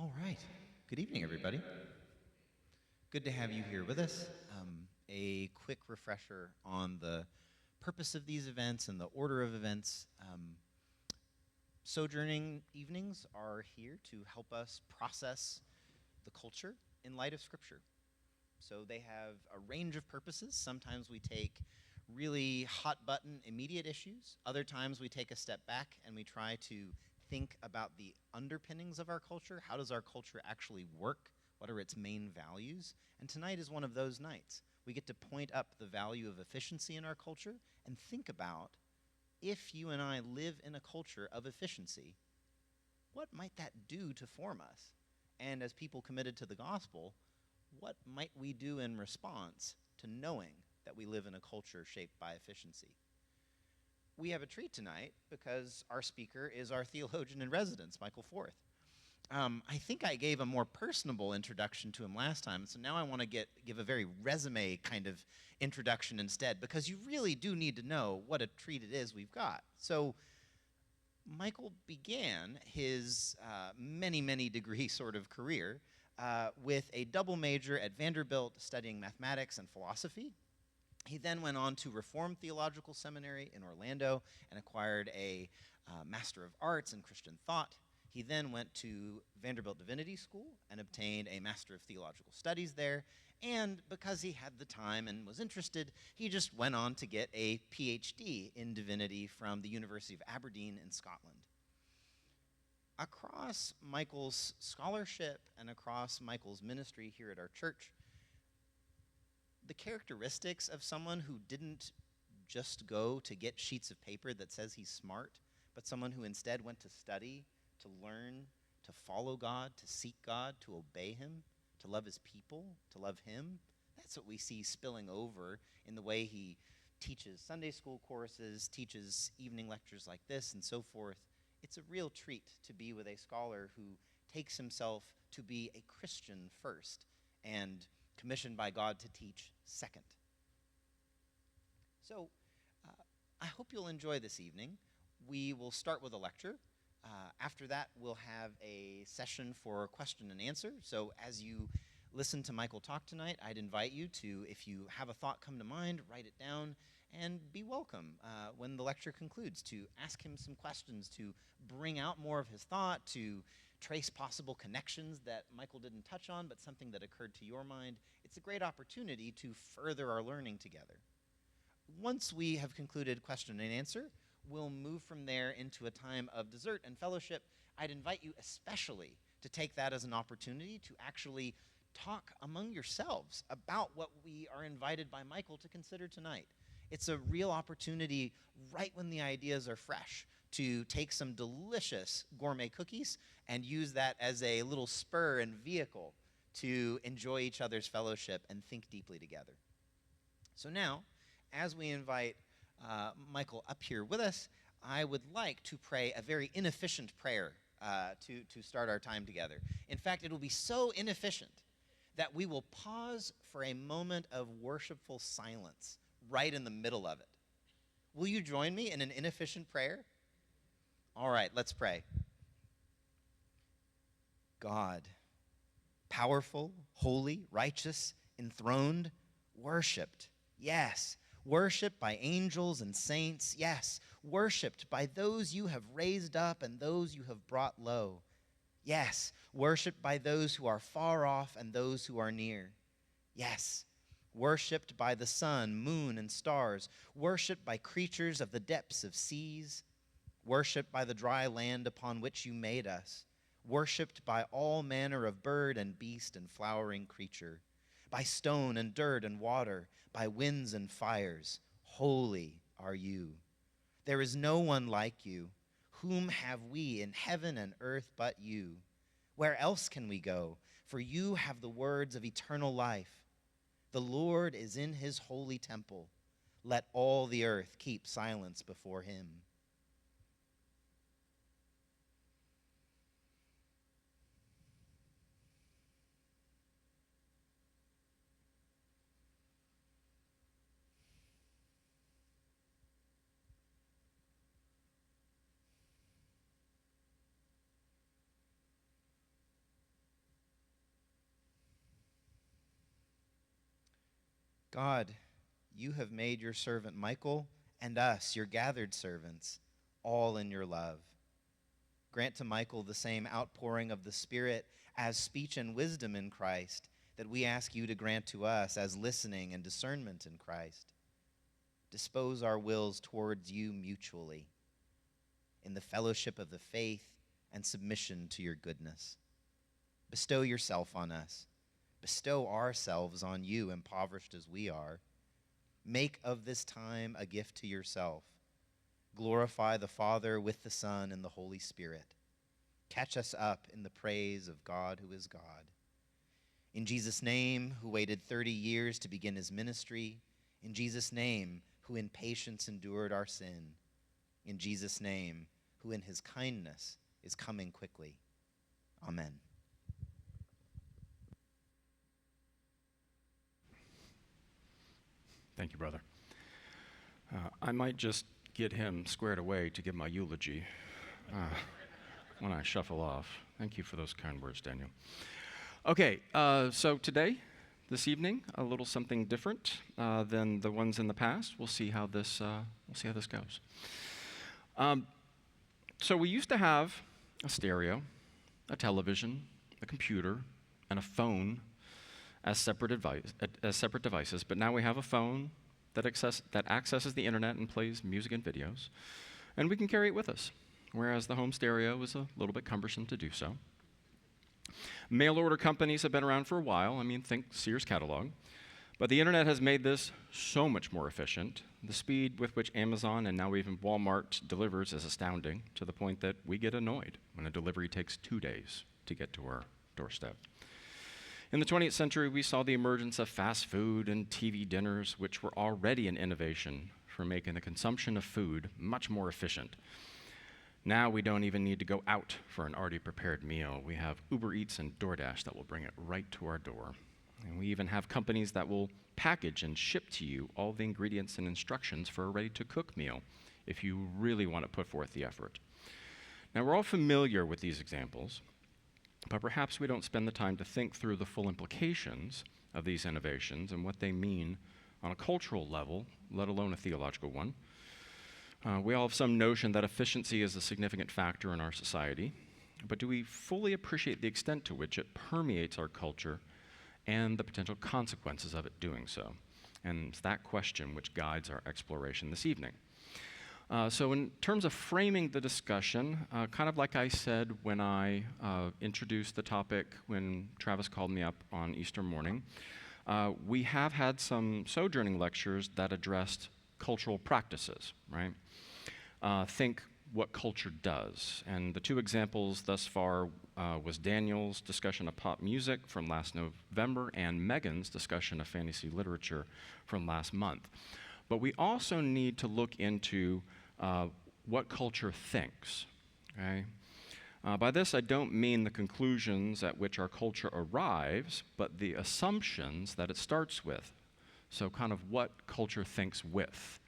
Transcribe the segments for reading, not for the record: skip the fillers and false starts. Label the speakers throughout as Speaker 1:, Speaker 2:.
Speaker 1: All right. Good evening, everybody. Good to have you here with us. A quick refresher on the purpose of these events and the order of events. Sojourning evenings are here to help us process the culture in light of Scripture. So they have a range of purposes. Sometimes we take really hot button immediate issues. Other times we take a step back and we try to think about the underpinnings of our culture. How does our culture actually work? What are its main values? And tonight is one of those nights. We get to point up the value of efficiency in our culture and think about, if you and I live in a culture of efficiency, what might that do to form us? And as people committed to the gospel, what might we do in response to knowing that we live in a culture shaped by efficiency? We have a treat tonight because our speaker is our theologian in residence, Michael Forth. I think I gave a more personable introduction to him last time, so now I want to give a very resume kind of introduction instead, because you really do need to know what a treat it is we've got. So Michael began his many degree sort of career with a double major at Vanderbilt studying mathematics and philosophy. He then went on to Reformed Theological Seminary in Orlando and acquired a Master of Arts in Christian Thought. He then went to Vanderbilt Divinity School and obtained a Master of Theological Studies there. And because he had the time and was interested, he just went on to get a PhD in divinity from the University of Aberdeen in Scotland. Across Michael's scholarship and across Michael's ministry here at our church, the characteristics of someone who didn't just go to get sheets of paper that says he's smart, but someone who instead went to study, to learn, to follow God, to seek God, to obey him, to love his people, to love him. That's what we see spilling over in the way he teaches Sunday school courses, teaches evening lectures like this, and so forth. It's a real treat to be with a scholar who takes himself to be a Christian first and commissioned by God to teach second. So I hope you'll enjoy this evening. We will start with a lecture. After that, we'll have a session for question and answer. So as you listen to Michael talk tonight, I'd invite you to, if you have a thought come to mind, write it down, and be welcome when the lecture concludes to ask him some questions, to bring out more of his thought, to trace possible connections that Michael didn't touch on, but something that occurred to your mind. It's a great opportunity to further our learning together. Once we have concluded question and answer, we'll move from there into a time of dessert and fellowship. I'd invite you especially to take that as an opportunity to actually talk among yourselves about what we are invited by Michael to consider tonight. It's a real opportunity right when the ideas are fresh to take some delicious gourmet cookies and use that as a little spur and vehicle to enjoy each other's fellowship and think deeply together. So now, as we invite Michael up here with us, I would like to pray a very inefficient prayer to start our time together. In fact, it will be so inefficient that we will pause for a moment of worshipful silence right in the middle of it. Will you join me in an inefficient prayer? All right, let's pray. God, powerful, holy, righteous, enthroned, worshipped, yes, worshipped by angels and saints, yes, worshipped by those you have raised up and those you have brought low, yes, worshipped by those who are far off and those who are near, yes, worshipped by the sun, moon, and stars, worshipped by creatures of the depths of seas, worshipped by the dry land upon which you made us, worshipped by all manner of bird and beast and flowering creature, by stone and dirt and water, by winds and fires. Holy are you. There is no one like you. Whom have we in heaven and earth but you? Where else can we go? For you have the words of eternal life. The Lord is in his holy temple. Let all the earth keep silence before him. God, you have made your servant Michael and us, your gathered servants, all in your love. Grant to Michael the same outpouring of the Spirit as speech and wisdom in Christ that we ask you to grant to us as listening and discernment in Christ. Dispose our wills towards you mutually in the fellowship of the faith and submission to your goodness. Bestow yourself on us. Bestow ourselves on you, impoverished as we are. Make of this time a gift to yourself. Glorify the Father with the Son and the Holy Spirit. Catch us up in the praise of God who is God. In Jesus' name, who waited 30 years to begin his ministry. In Jesus' name, who in patience endured our sin. In Jesus' name, who in his kindness is coming quickly. Amen.
Speaker 2: Thank you, brother. I might just get him squared away to give my eulogy when I shuffle off. Thank you for those kind words, Daniel. Okay, so today, this evening, a little something different than the ones in the past. We'll see how this goes. So we used to have a stereo, a television, a computer, and a phone as separate devices, but now we have a phone that accesses the internet and plays music and videos, and we can carry it with us, whereas the home stereo is a little bit cumbersome to do so. Mail order companies have been around for a while. I mean, think Sears catalog. But the internet has made this so much more efficient. The speed with which Amazon and now even Walmart delivers is astounding, to the point that we get annoyed when a delivery takes 2 days to get to our doorstep. In the 20th century, we saw the emergence of fast food and TV dinners, which were already an innovation for making the consumption of food much more efficient. Now we don't even need to go out for an already prepared meal. We have Uber Eats and DoorDash that will bring it right to our door. And we even have companies that will package and ship to you all the ingredients and instructions for a ready-to-cook meal if you really want to put forth the effort. Now, we're all familiar with these examples, but perhaps we don't spend the time to think through the full implications of these innovations and what they mean on a cultural level, let alone a theological one. We all have some notion that efficiency is a significant factor in our society, but do we fully appreciate the extent to which it permeates our culture and the potential consequences of it doing so? And it's that question which guides our exploration this evening. So in terms of framing the discussion, kind of like I said when I introduced the topic when Travis called me up on Easter morning, we have had some sojourning lectures that addressed cultural practices, right? Think what culture does. And the two examples thus far was Daniel's discussion of pop music from last November and Megan's discussion of fantasy literature from last month. But we also need to look into what culture thinks, okay? By this, I don't mean the conclusions at which our culture arrives, but the assumptions that it starts with. So kind of what culture thinks with.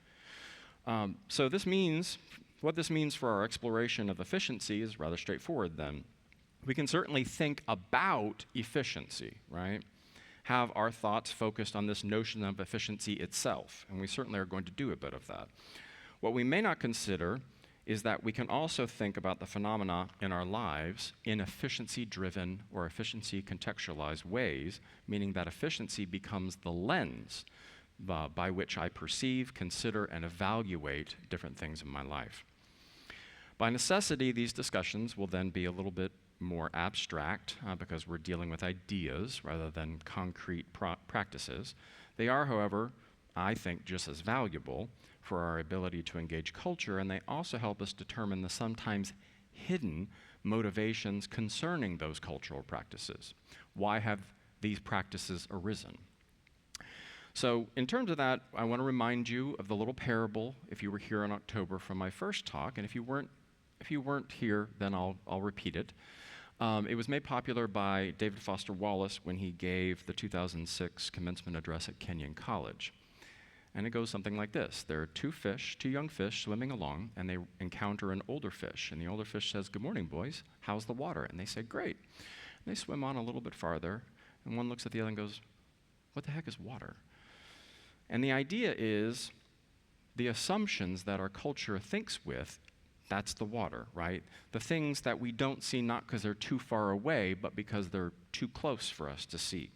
Speaker 2: So what this means for our exploration of efficiency is rather straightforward then. We can certainly think about efficiency, right? Have our thoughts focused on this notion of efficiency itself, and we certainly are going to do a bit of that. What we may not consider is that we can also think about the phenomena in our lives in efficiency-driven or efficiency-contextualized ways, meaning that efficiency becomes the lens by which I perceive, consider, and evaluate different things in my life. By necessity, these discussions will then be a little bit more abstract because we're dealing with ideas rather than concrete practices. They are, however, I think, just as valuable for our ability to engage culture, and they also help us determine the sometimes hidden motivations concerning those cultural practices. Why have these practices arisen? So in terms of that, I want to remind you of the little parable, if you were here in October from my first talk, and if you weren't here, then I'll repeat it. It was made popular by David Foster Wallace when he gave the 2006 commencement address at Kenyon College. And it goes something like this. There are two young fish swimming along, and they encounter an older fish. And the older fish says, "Good morning, boys. How's the water?" And they say, "Great." And they swim on a little bit farther, and one looks at the other and goes, "What the heck is water?" And the idea is the assumptions that our culture thinks with, that's the water, right? The things that we don't see not because they're too far away, but because they're too close for us to see.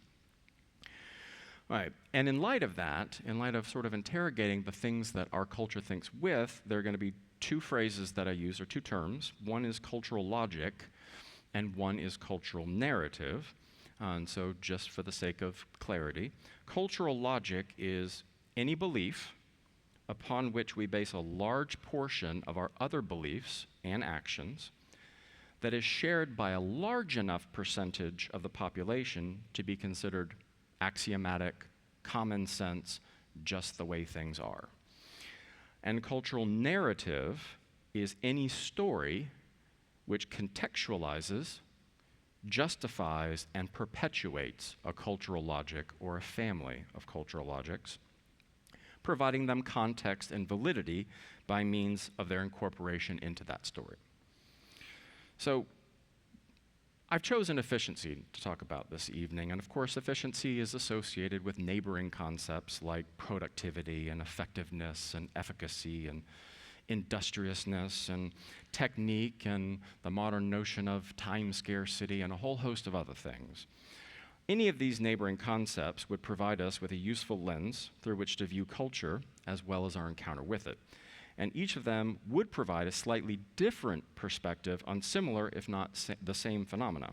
Speaker 2: Right. And in light of that, in light of sort of interrogating the things that our culture thinks with, there are going to be two phrases that I use, or two terms. One is cultural logic, and one is cultural narrative. And so just for the sake of clarity, cultural logic is any belief upon which we base a large portion of our other beliefs and actions that is shared by a large enough percentage of the population to be considered axiomatic, common sense, just the way things are. And cultural narrative is any story which contextualizes, justifies, and perpetuates a cultural logic or a family of cultural logics, providing them context and validity by means of their incorporation into that story. So I've chosen efficiency to talk about this evening, and of course efficiency is associated with neighboring concepts like productivity and effectiveness and efficacy and industriousness and technique and the modern notion of time scarcity and a whole host of other things. Any of these neighboring concepts would provide us with a useful lens through which to view culture as well as our encounter with it. And each of them would provide a slightly different perspective on similar, if not the same phenomena.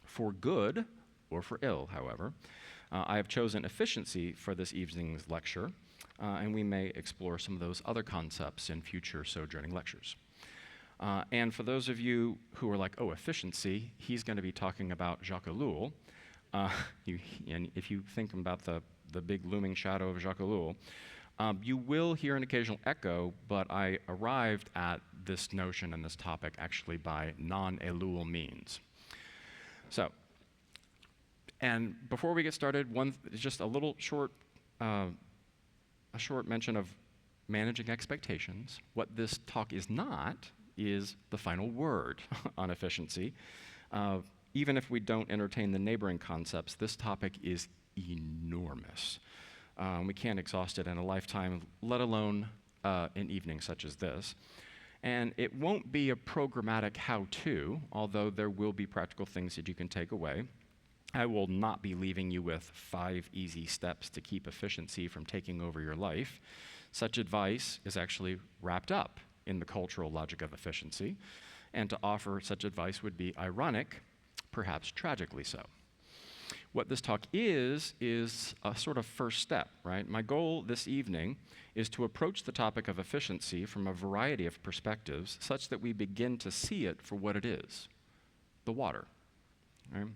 Speaker 2: For good or for ill, however, I have chosen efficiency for this evening's lecture, and we may explore some of those other concepts in future Sojourning lectures. And for those of you who are like, oh, efficiency, he's going to be talking about Jacques Ellul. And if you think about the big looming shadow of Jacques Ellul, you will hear an occasional echo, but I arrived at this notion and this topic actually by non-Ellul means. So, and before we get started, just a little short mention of managing expectations. What this talk is not is the final word on efficiency. Even if we don't entertain the neighboring concepts, this topic is enormous. We can't exhaust it in a lifetime, let alone an evening such as this. And it won't be a programmatic how-to, although there will be practical things that you can take away. I will not be leaving you with 5 easy steps to keep efficiency from taking over your life. Such advice is actually wrapped up in the cultural logic of efficiency, and to offer such advice would be ironic, perhaps tragically so. What this talk is a sort of first step, right? My goal this evening is to approach the topic of efficiency from a variety of perspectives such that we begin to see it for what it is, the water, right?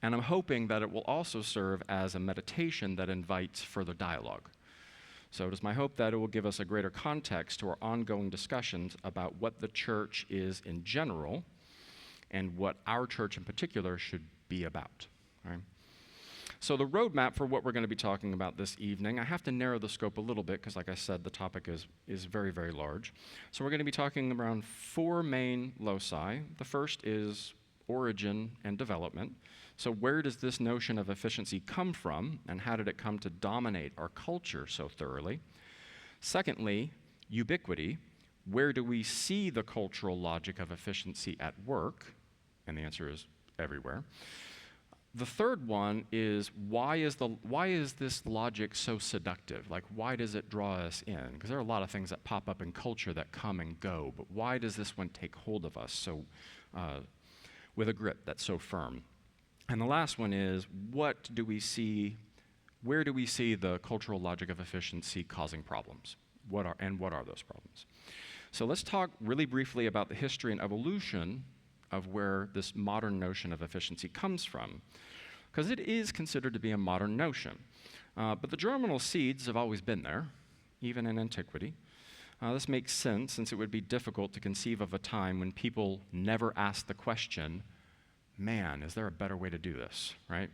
Speaker 2: And I'm hoping that it will also serve as a meditation that invites further dialogue. So it is my hope that it will give us a greater context to our ongoing discussions about what the church is in general and what our church in particular should be about. Right? So the roadmap for what we're going to be talking about this evening, I have to narrow the scope a little bit because, like I said, the topic is very, very large. So we're going to be talking around 4 main loci. The first is origin and development. So where does this notion of efficiency come from, and how did it come to dominate our culture so thoroughly? Secondly, ubiquity. Where do we see the cultural logic of efficiency at work? And the answer is everywhere. The third one is why is this logic so seductive? Like, why does it draw us in? Because there are a lot of things that pop up in culture that come and go, but why does this one take hold of us so with a grip that's so firm? And the last one is where do we see the cultural logic of efficiency causing problems? What are those problems? So let's talk really briefly about the history and evolution of where this modern notion of efficiency comes from, because it is considered to be a modern notion. But the germinal seeds have always been there, even in antiquity. This makes sense, since it would be difficult to conceive of a time when people never asked the question, man, is there a better way to do this, right?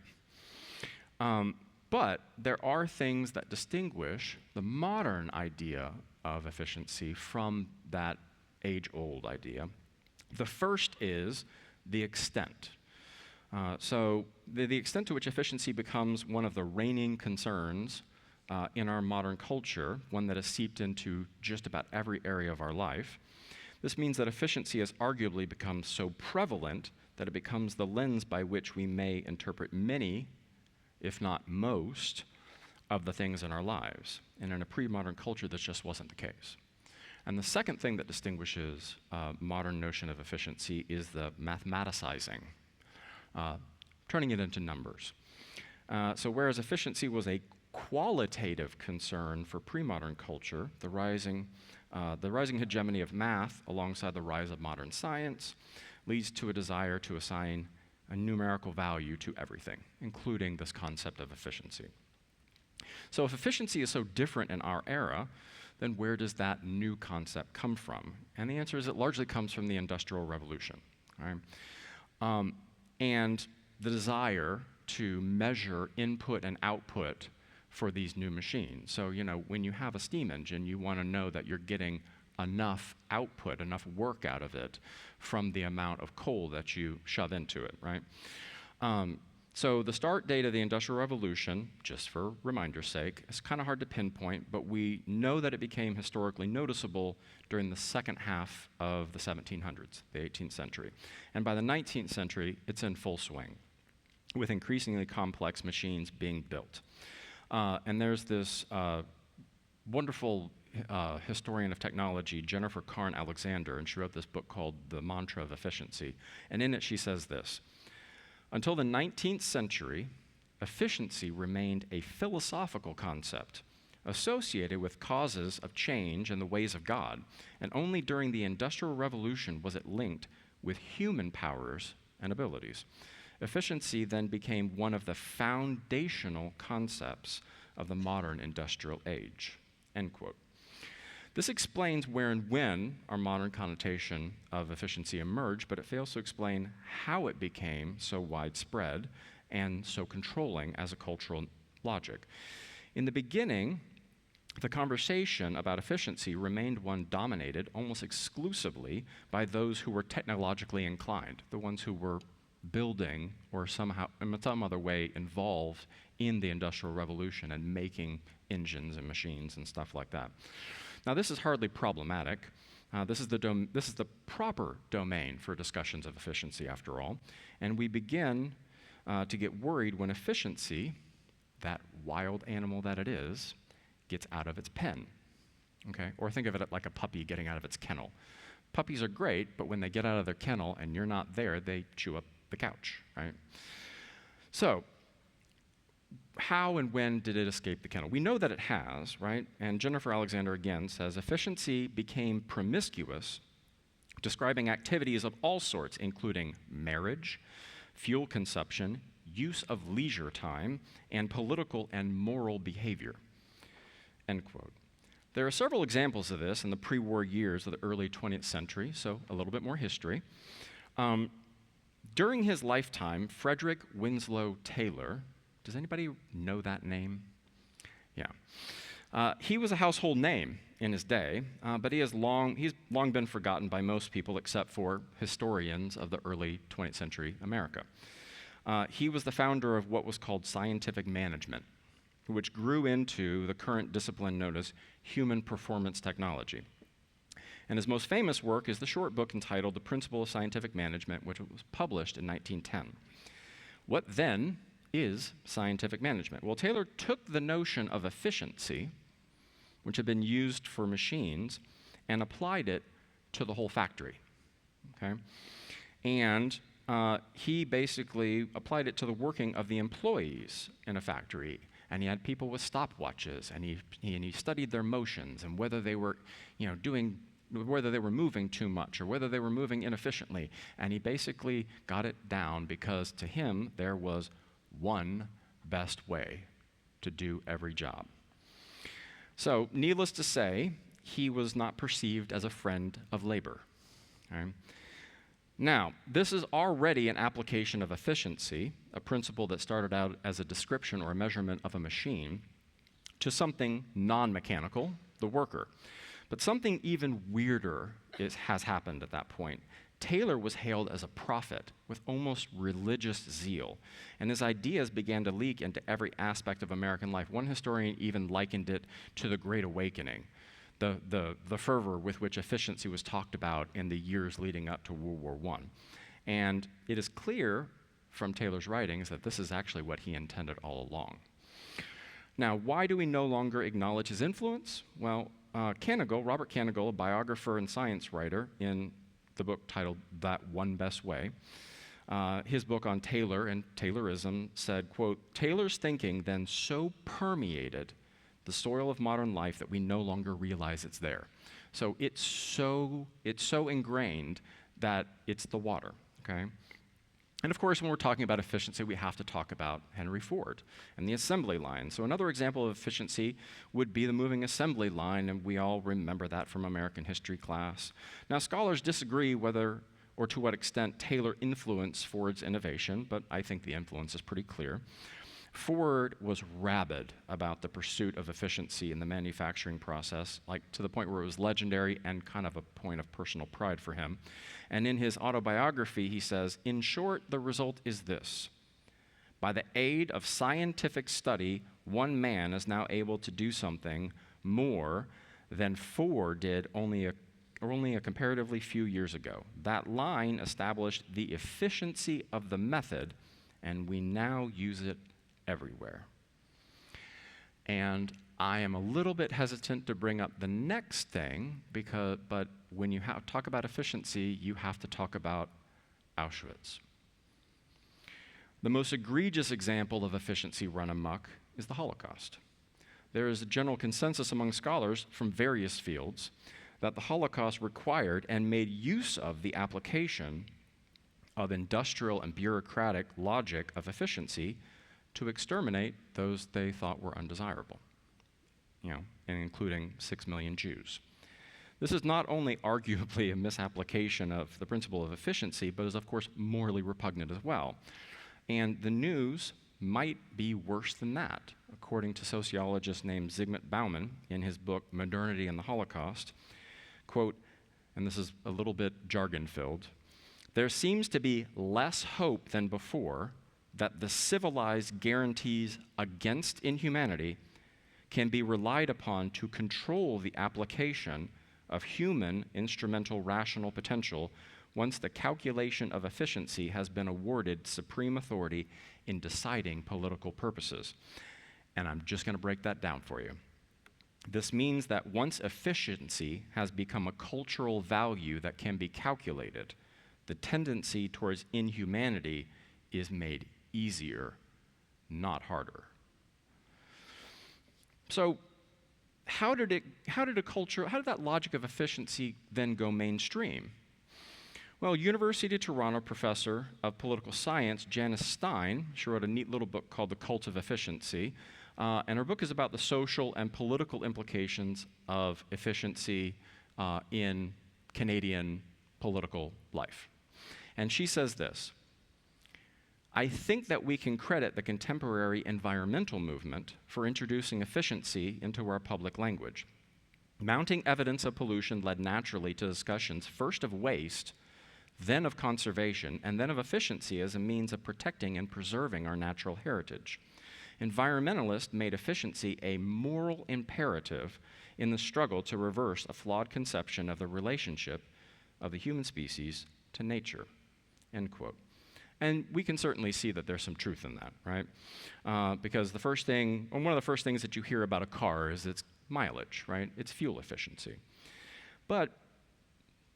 Speaker 2: But there are things that distinguish the modern idea of efficiency from that age-old idea. The first is the extent. So the extent to which efficiency becomes one of the reigning concerns in our modern culture, one that has seeped into just about every area of our life. This means that efficiency has arguably become so prevalent that it becomes the lens by which we may interpret many, if not most, of the things in our lives. And in a pre-modern culture, this just wasn't the case. And the second thing that distinguishes modern notion of efficiency is the mathematicizing, turning it into numbers. So whereas efficiency was a qualitative concern for pre-modern culture, the rising hegemony of math alongside the rise of modern science leads to a desire to assign a numerical value to everything, including this concept of efficiency. So if efficiency is so different in our era, then where does that new concept come from? And the answer is it largely comes from the Industrial Revolution. Right? And the desire to measure input and output for these new machines. So, when you have a steam engine, you want to know that you're getting enough output, enough work out of it from the amount of coal that you shove into it, right? So the start date of the Industrial Revolution, just for reminder's sake, is kind of hard to pinpoint, but we know that it became historically noticeable during the second half of the 1700s, the 18th century. And by the 19th century, it's in full swing, with increasingly complex machines being built. And there's this wonderful historian of technology, Jennifer Karn Alexander, and she wrote this book called The Mantra of Efficiency. And in it she says this: until the 19th century, efficiency remained a philosophical concept associated with causes of change and the ways of God, and only during the Industrial Revolution was it linked with human powers and abilities. Efficiency then became one of the foundational concepts of the modern industrial age, end quote. This explains where and when our modern connotation of efficiency emerged, but it fails to explain how it became so widespread and so controlling as a cultural logic. In the beginning, the conversation about efficiency remained one dominated almost exclusively by those who were technologically inclined, the ones who were building or somehow, in some other way, involved in the Industrial Revolution and making engines and machines and stuff like that. Now, this is hardly problematic. This is the proper domain for discussions of efficiency, after all. And we begin to get worried when efficiency, that wild animal that it is, gets out of its pen. Okay? Or think of it like a puppy getting out of its kennel. Puppies are great, but when they get out of their kennel and you're not there, they chew up the couch, right? So, how and when did it escape the kennel? We know that it has, right? And Jennifer Alexander again says, efficiency became promiscuous, describing activities of all sorts, including marriage, fuel consumption, use of leisure time, and political and moral behavior, end quote. There are several examples of this in the pre-war years of the early 20th century, so a little bit more history. During his lifetime, Frederick Winslow Taylor, does anybody know that name? Yeah. He was a household name in his day, but he's long been forgotten by most people except for historians of the early 20th century America. He was the founder of what was called scientific management, which grew into the current discipline known as human performance technology. And his most famous work is the short book entitled The Principle of Scientific Management, which was published in 1910. What then is scientific management? Well, Taylor took the notion of efficiency, which had been used for machines, and applied it to the whole factory. Okay? And he basically applied it to the working of the employees in a factory. And he had people with stopwatches, and he studied their motions and whether they were, whether they were moving too much or whether they were moving inefficiently. And he basically got it down because to him there was one best way to do every job. So, needless to say, he was not perceived as a friend of labor. Okay? Now, this is already an application of efficiency, a principle that started out as a description or a measurement of a machine, to something non-mechanical, the worker. But something even weirder has happened at that point. Taylor was hailed as a prophet with almost religious zeal, and his ideas began to leak into every aspect of American life. One historian even likened it to the Great Awakening, the fervor with which efficiency was talked about in the years leading up to World War I. And it is clear from Taylor's writings that this is actually what he intended all along. Now, why do we no longer acknowledge his influence? Well, Robert Kanigel, a biographer and science writer, in the book titled That One Best Way, his book on Taylor and Taylorism said, quote, "Taylor's thinking then so permeated the soil of modern life that we no longer realize it's there." So it's so ingrained that it's the water, okay? And of course, when we're talking about efficiency, we have to talk about Henry Ford and the assembly line. So another example of efficiency would be the moving assembly line, and we all remember that from American history class. Now, scholars disagree whether or to what extent Taylor influenced Ford's innovation, but I think the influence is pretty clear. Ford was rabid about the pursuit of efficiency in the manufacturing process, like to the point where it was legendary and kind of a point of personal pride for him. And in his autobiography, he says, "In short, the result is this. By the aid of scientific study, one man is now able to do something more than Ford did only a comparatively few years ago. That line established the efficiency of the method, and we now use it everywhere." And I am a little bit hesitant to bring up the next thing, but when you talk about efficiency, you have to talk about Auschwitz. The most egregious example of efficiency run amok is the Holocaust. There is a general consensus among scholars from various fields that the Holocaust required and made use of the application of industrial and bureaucratic logic of efficiency to exterminate those they thought were undesirable, and including 6 million Jews. This is not only arguably a misapplication of the principle of efficiency, but is, of course, morally repugnant as well. And the news might be worse than that, according to sociologist named Zygmunt Bauman in his book, Modernity and the Holocaust. Quote, and this is a little bit jargon-filled, "There seems to be less hope than before that the civilized guarantees against inhumanity can be relied upon to control the application of human instrumental rational potential once the calculation of efficiency has been awarded supreme authority in deciding political purposes." And I'm just going to break that down for you. This means that once efficiency has become a cultural value that can be calculated, the tendency towards inhumanity is made easier, not harder. So how did that logic of efficiency then go mainstream? Well, University of Toronto professor of political science, Janice Stein, she wrote a neat little book called The Cult of Efficiency, and her book is about the social and political implications of efficiency in Canadian political life. And she says this, "I think that we can credit the contemporary environmental movement for introducing efficiency into our public language. Mounting evidence of pollution led naturally to discussions first of waste, then of conservation, and then of efficiency as a means of protecting and preserving our natural heritage. Environmentalists made efficiency a moral imperative in the struggle to reverse a flawed conception of the relationship of the human species to nature." End quote. And we can certainly see that there's some truth in that, right? Because one of the first things that you hear about a car is its mileage, right? It's fuel efficiency. But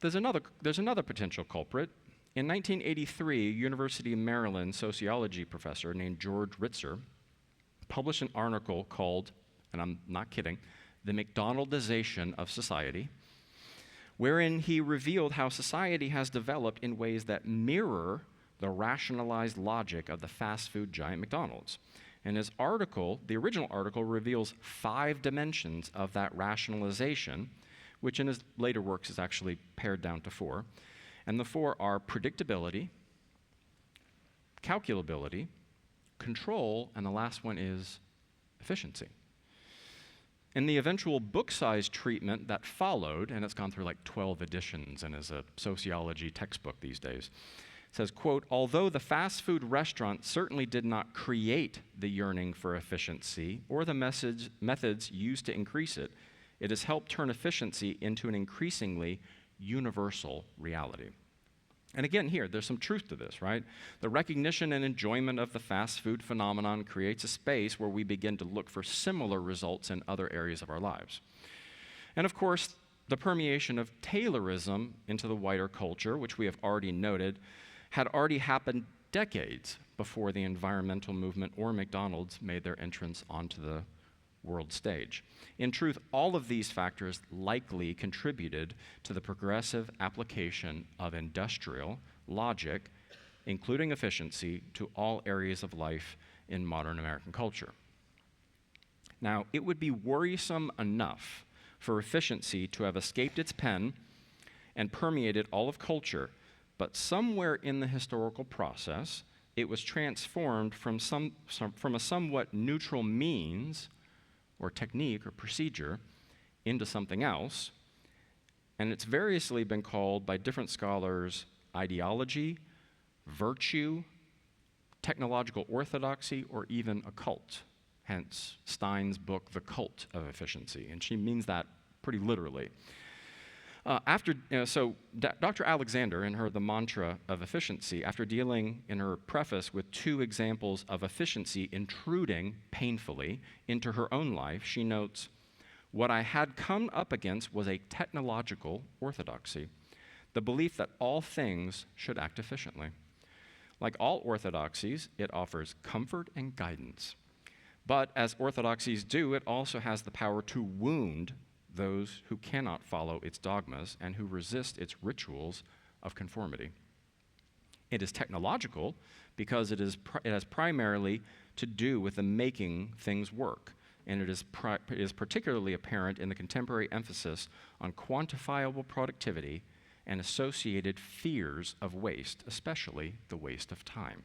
Speaker 2: there's another potential culprit. In 1983, a University of Maryland sociology professor named George Ritzer published an article called, and I'm not kidding, "The McDonaldization of Society," wherein he revealed how society has developed in ways that mirror the rationalized logic of the fast food giant McDonald's. And his article, the original article, reveals 5 dimensions of that rationalization, which in his later works is actually pared down to 4. And the 4 are predictability, calculability, control, and the last one is efficiency. In the eventual book-sized treatment that followed, and it's gone through like 12 editions and is a sociology textbook these days, it says, quote, although the fast food restaurant certainly did not create the yearning for efficiency or the methods used to increase it, it has helped turn efficiency into an increasingly universal reality. And again, here, there's some truth to this, right? The recognition and enjoyment of the fast food phenomenon creates a space where we begin to look for similar results in other areas of our lives. And of course, the permeation of Taylorism into the wider culture, which we have already noted, had already happened decades before the environmental movement or McDonald's made their entrance onto the world stage. In truth, all of these factors likely contributed to the progressive application of industrial logic, including efficiency, to all areas of life in modern American culture. Now, it would be worrisome enough for efficiency to have escaped its pen and permeated all of culture, but somewhere in the historical process, it was transformed from a somewhat neutral means or technique or procedure into something else, and it's variously been called by different scholars ideology, virtue, technological orthodoxy, or even a cult. Hence Stein's book, The Cult of Efficiency, and she means that pretty literally. Dr. Alexander, in her The Mantra of Efficiency, after dealing in her preface with two examples of efficiency intruding painfully into her own life, she notes, what I had come up against was a technological orthodoxy, the belief that all things should act efficiently. Like all orthodoxies, it offers comfort and guidance. But as orthodoxies do, it also has the power to wound those who cannot follow its dogmas and who resist its rituals of conformity. It is technological because it has primarily to do with the making things work, and it is particularly apparent in the contemporary emphasis on quantifiable productivity and associated fears of waste, especially the waste of time.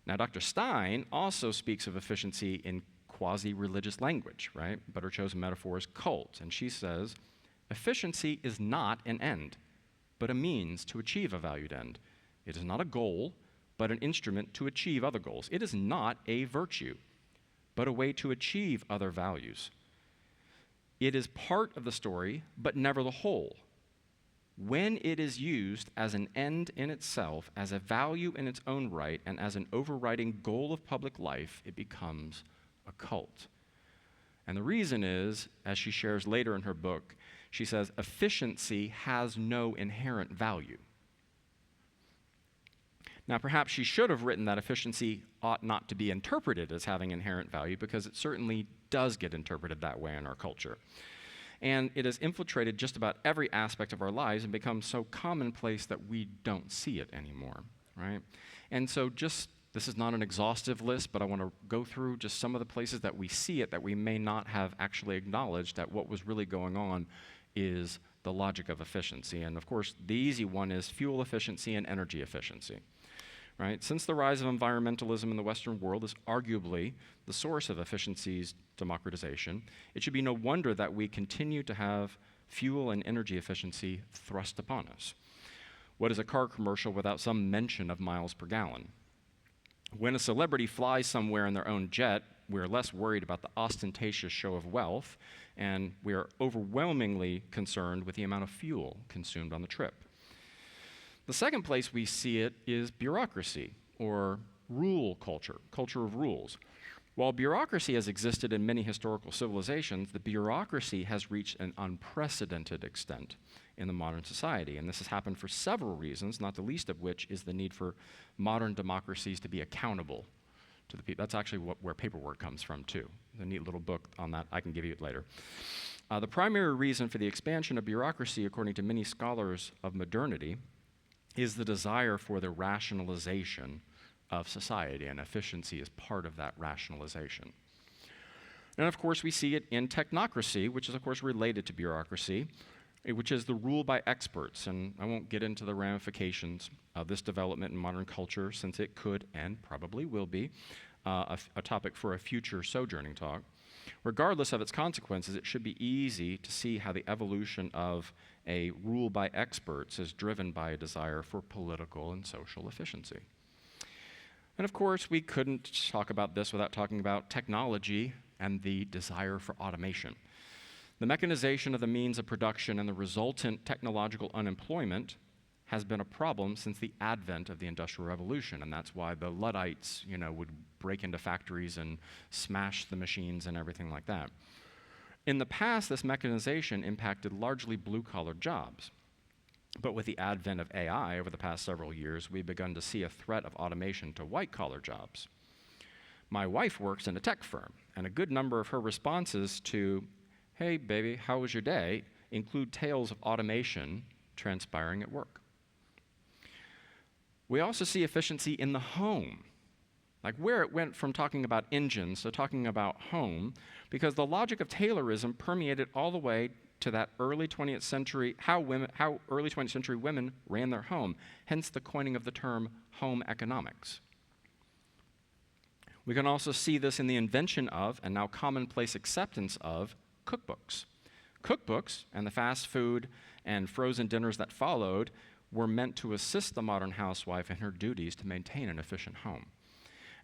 Speaker 2: Now, Dr. Stein also speaks of efficiency in quasi-religious language, right? But her chosen metaphor is cult, and she says, efficiency is not an end, but a means to achieve a valued end. It is not a goal, but an instrument to achieve other goals. It is not a virtue, but a way to achieve other values. It is part of the story, but never the whole. When it is used as an end in itself, as a value in its own right, and as an overriding goal of public life, it becomes a cult. And the reason is, as she shares later in her book, she says, efficiency has no inherent value. Now, perhaps she should have written that efficiency ought not to be interpreted as having inherent value, because it certainly does get interpreted that way in our culture. And it has infiltrated just about every aspect of our lives and become so commonplace that we don't see it anymore, right? And so this is not an exhaustive list, but I want to go through just some of the places that we see it that we may not have actually acknowledged that what was really going on is the logic of efficiency. And of course, the easy one is fuel efficiency and energy efficiency, right? Since the rise of environmentalism in the Western world is arguably the source of efficiency's democratization, it should be no wonder that we continue to have fuel and energy efficiency thrust upon us. What is a car commercial without some mention of miles per gallon? When a celebrity flies somewhere in their own jet, we're less worried about the ostentatious show of wealth, and we are overwhelmingly concerned with the amount of fuel consumed on the trip. The second place we see it is bureaucracy, or rule culture of rules. While bureaucracy has existed in many historical civilizations, the bureaucracy has reached an unprecedented extent in the modern society. And this has happened for several reasons, not the least of which is the need for modern democracies to be accountable to the people. That's actually where paperwork comes from, too. There's a neat little book on that. I can give you it later. The primary reason for the expansion of bureaucracy, according to many scholars of modernity, is the desire for the rationalization of society, and efficiency is part of that rationalization. And of course, we see it in technocracy, which is of course related to bureaucracy, which is the rule by experts. And I won't get into the ramifications of this development in modern culture, since it could and probably will be a topic for a future Sojourning talk. Regardless of its consequences, it should be easy to see how the evolution of a rule by experts is driven by a desire for political and social efficiency. And of course, we couldn't talk about this without talking about technology and the desire for automation. The mechanization of the means of production and the resultant technological unemployment has been a problem since the advent of the Industrial Revolution, and that's why the Luddites, would break into factories and smash the machines and everything like that. In the past, this mechanization impacted largely blue-collar jobs. But with the advent of AI over the past several years, we've begun to see a threat of automation to white-collar jobs. My wife works in a tech firm, and a good number of her responses to, "Hey, baby, how was your day?" include tales of automation transpiring at work. We also see efficiency in the home, like where it went from talking about engines to talking about home, because the logic of Taylorism permeated all the way to that early 20th century, how early 20th century women ran their home, hence the coining of the term home economics. We can also see this in the invention of, and now commonplace acceptance of, cookbooks. Cookbooks and the fast food and frozen dinners that followed were meant to assist the modern housewife in her duties to maintain an efficient home.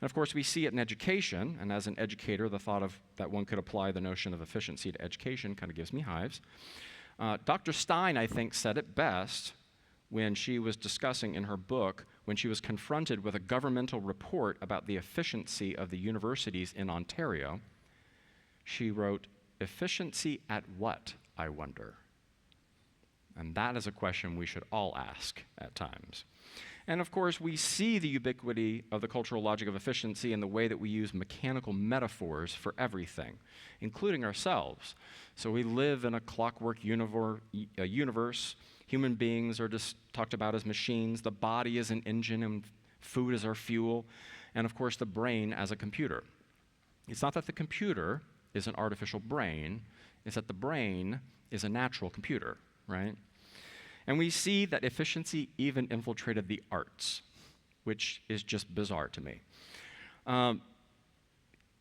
Speaker 2: And of course, we see it in education, and as an educator, the thought of that one could apply the notion of efficiency to education kind of gives me hives. Dr. Stein, I think, said it best when she was discussing in her book, when she was confronted with a governmental report about the efficiency of the universities in Ontario. She wrote, "Efficiency at what, I wonder?" And that is a question we should all ask at times. And of course, we see the ubiquity of the cultural logic of efficiency in the way that we use mechanical metaphors for everything, including ourselves. So we live in a clockwork universe. Human beings are just talked about as machines. The body is an engine, and food is our fuel. And of course, the brain as a computer. It's not that the computer is an artificial brain, it's that the brain is a natural computer, right? And we see that efficiency even infiltrated the arts, which is just bizarre to me. And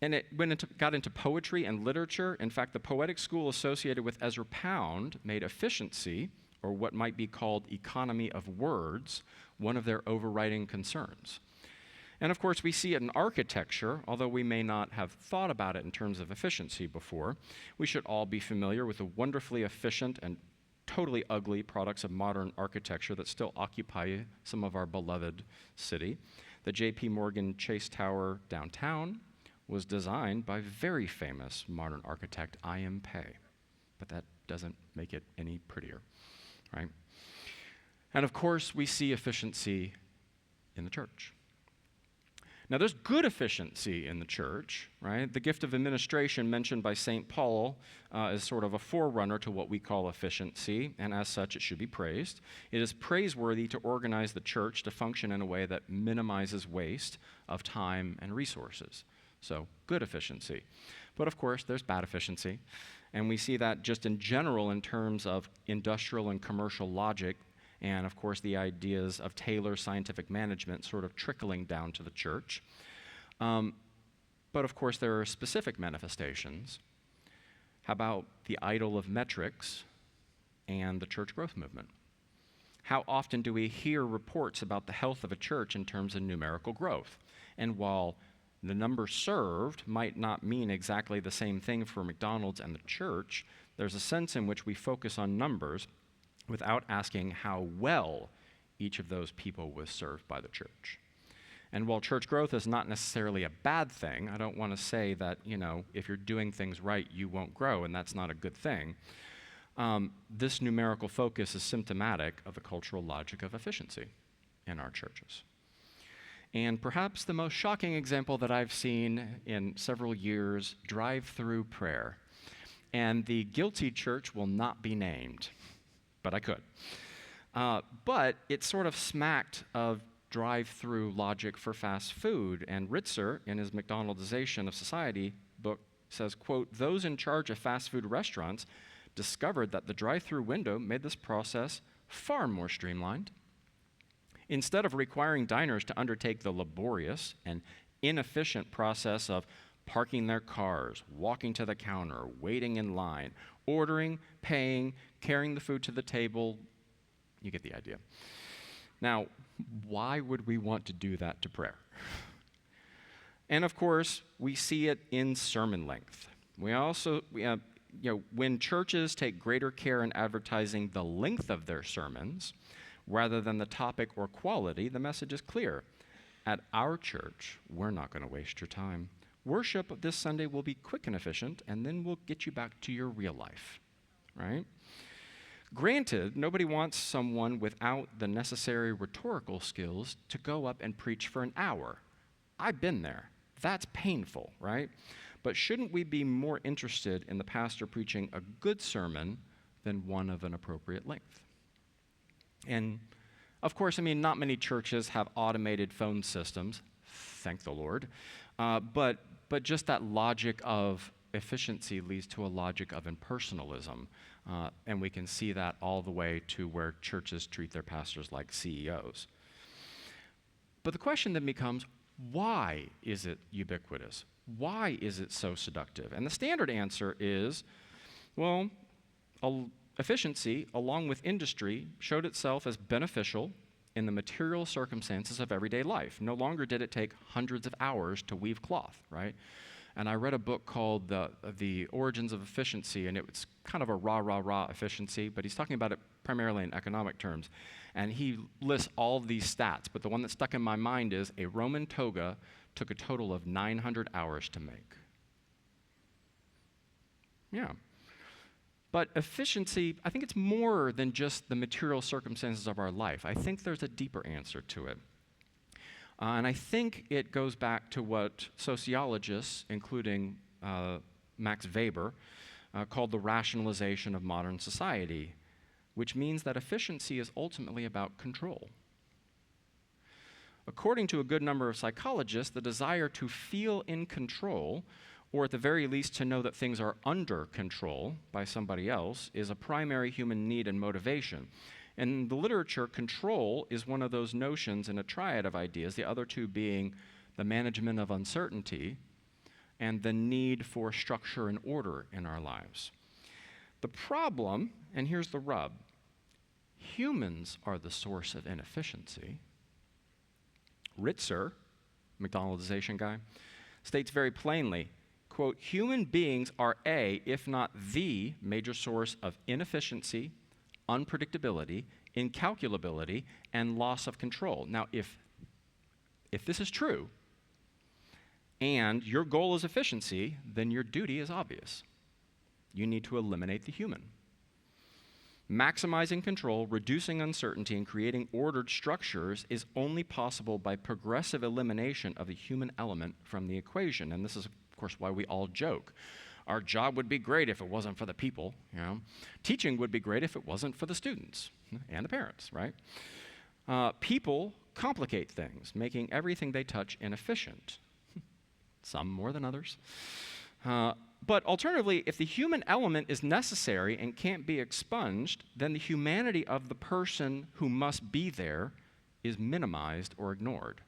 Speaker 2: it got into poetry and literature. In fact, the poetic school associated with Ezra Pound made efficiency, or what might be called economy of words, one of their overriding concerns. And of course, we see it in architecture, although we may not have thought about it in terms of efficiency before. We should all be familiar with the wonderfully efficient and totally ugly products of modern architecture that still occupy some of our beloved city. The J.P. Morgan Chase Tower downtown was designed by very famous modern architect I.M. Pei, but that doesn't make it any prettier, right? And of course, we see efficiency in the church. Now, there's good efficiency in the church, right? The gift of administration mentioned by St. Paul is sort of a forerunner to what we call efficiency, and as such, it should be praised. It is praiseworthy to organize the church to function in a way that minimizes waste of time and resources. So, good efficiency. But of course, there's bad efficiency, and we see that just in general in terms of industrial and commercial logic, and of course the ideas of Taylor's scientific management sort of trickling down to the church. But of course there are specific manifestations. How about the idol of metrics and the church growth movement? How often do we hear reports about the health of a church in terms of numerical growth? And while the number served might not mean exactly the same thing for McDonald's and the church, there's a sense in which we focus on numbers without asking how well each of those people was served by the church. And while church growth is not necessarily a bad thing, I don't want to say that, if you're doing things right, you won't grow, and that's not a good thing. This numerical focus is symptomatic of the cultural logic of efficiency in our churches. And perhaps the most shocking example that I've seen in several years, drive-through prayer. And the guilty church will not be named, but I could. But it sort of smacked of drive-through logic for fast food, and Ritzer, in his McDonaldization of Society book, says, quote, "Those in charge of fast food restaurants discovered that the drive-through window made this process far more streamlined. Instead of requiring diners to undertake the laborious and inefficient process of parking their cars, walking to the counter, waiting in line, ordering, paying, carrying the food to the table. You get the idea. Now, why would we want to do that to prayer? And of course, we see it in sermon length. When churches take greater care in advertising the length of their sermons rather than the topic or quality, the message is clear. At our church, we're not going to waste your time. Worship this Sunday will be quick and efficient, and then we'll get you back to your real life, right? Granted, nobody wants someone without the necessary rhetorical skills to go up and preach for an hour. I've been there. That's painful, right? But shouldn't we be more interested in the pastor preaching a good sermon than one of an appropriate length? And of course, not many churches have automated phone systems, thank the Lord, but just that logic of efficiency leads to a logic of impersonalism, and we can see that all the way to where churches treat their pastors like CEOs. But the question then becomes, why is it ubiquitous? Why is it so seductive? And the standard answer is, well, efficiency, along with industry, showed itself as beneficial in the material circumstances of everyday life. No longer did it take hundreds of hours to weave cloth, right? And I read a book called The Origins of Efficiency, and it was kind of a rah efficiency, but he's talking about it primarily in economic terms. And he lists all of these stats, but the one that stuck in my mind is a Roman toga took a total of 900 hours to make. Yeah. But efficiency, I think it's more than just the material circumstances of our life. I think there's a deeper answer to it. And I think it goes back to what sociologists, including Max Weber, called the rationalization of modern society, which means that efficiency is ultimately about control. According to a good number of psychologists, the desire to feel in control, or at the very least to know that things are under control by somebody else, is a primary human need and motivation. In the literature, control is one of those notions in a triad of ideas, the other two being the management of uncertainty and the need for structure and order in our lives. The problem, and here's the rub, humans are the source of inefficiency. Ritzer, McDonaldization guy, states very plainly, quote, human beings are a, if not the, major source of inefficiency, unpredictability, incalculability, and loss of control. Now, if this is true, and your goal is efficiency, then your duty is obvious. You need to eliminate the human. Maximizing control, reducing uncertainty, and creating ordered structures is only possible by progressive elimination of the human element from the equation. And this is, of course, why we all joke. Our job would be great if it wasn't for the people, you know. Teaching would be great if it wasn't for the students and the parents, right? People complicate things, making everything they touch inefficient. Some more than others. But alternatively, if the human element is necessary and can't be expunged, then the humanity of the person who must be there is minimized or ignored.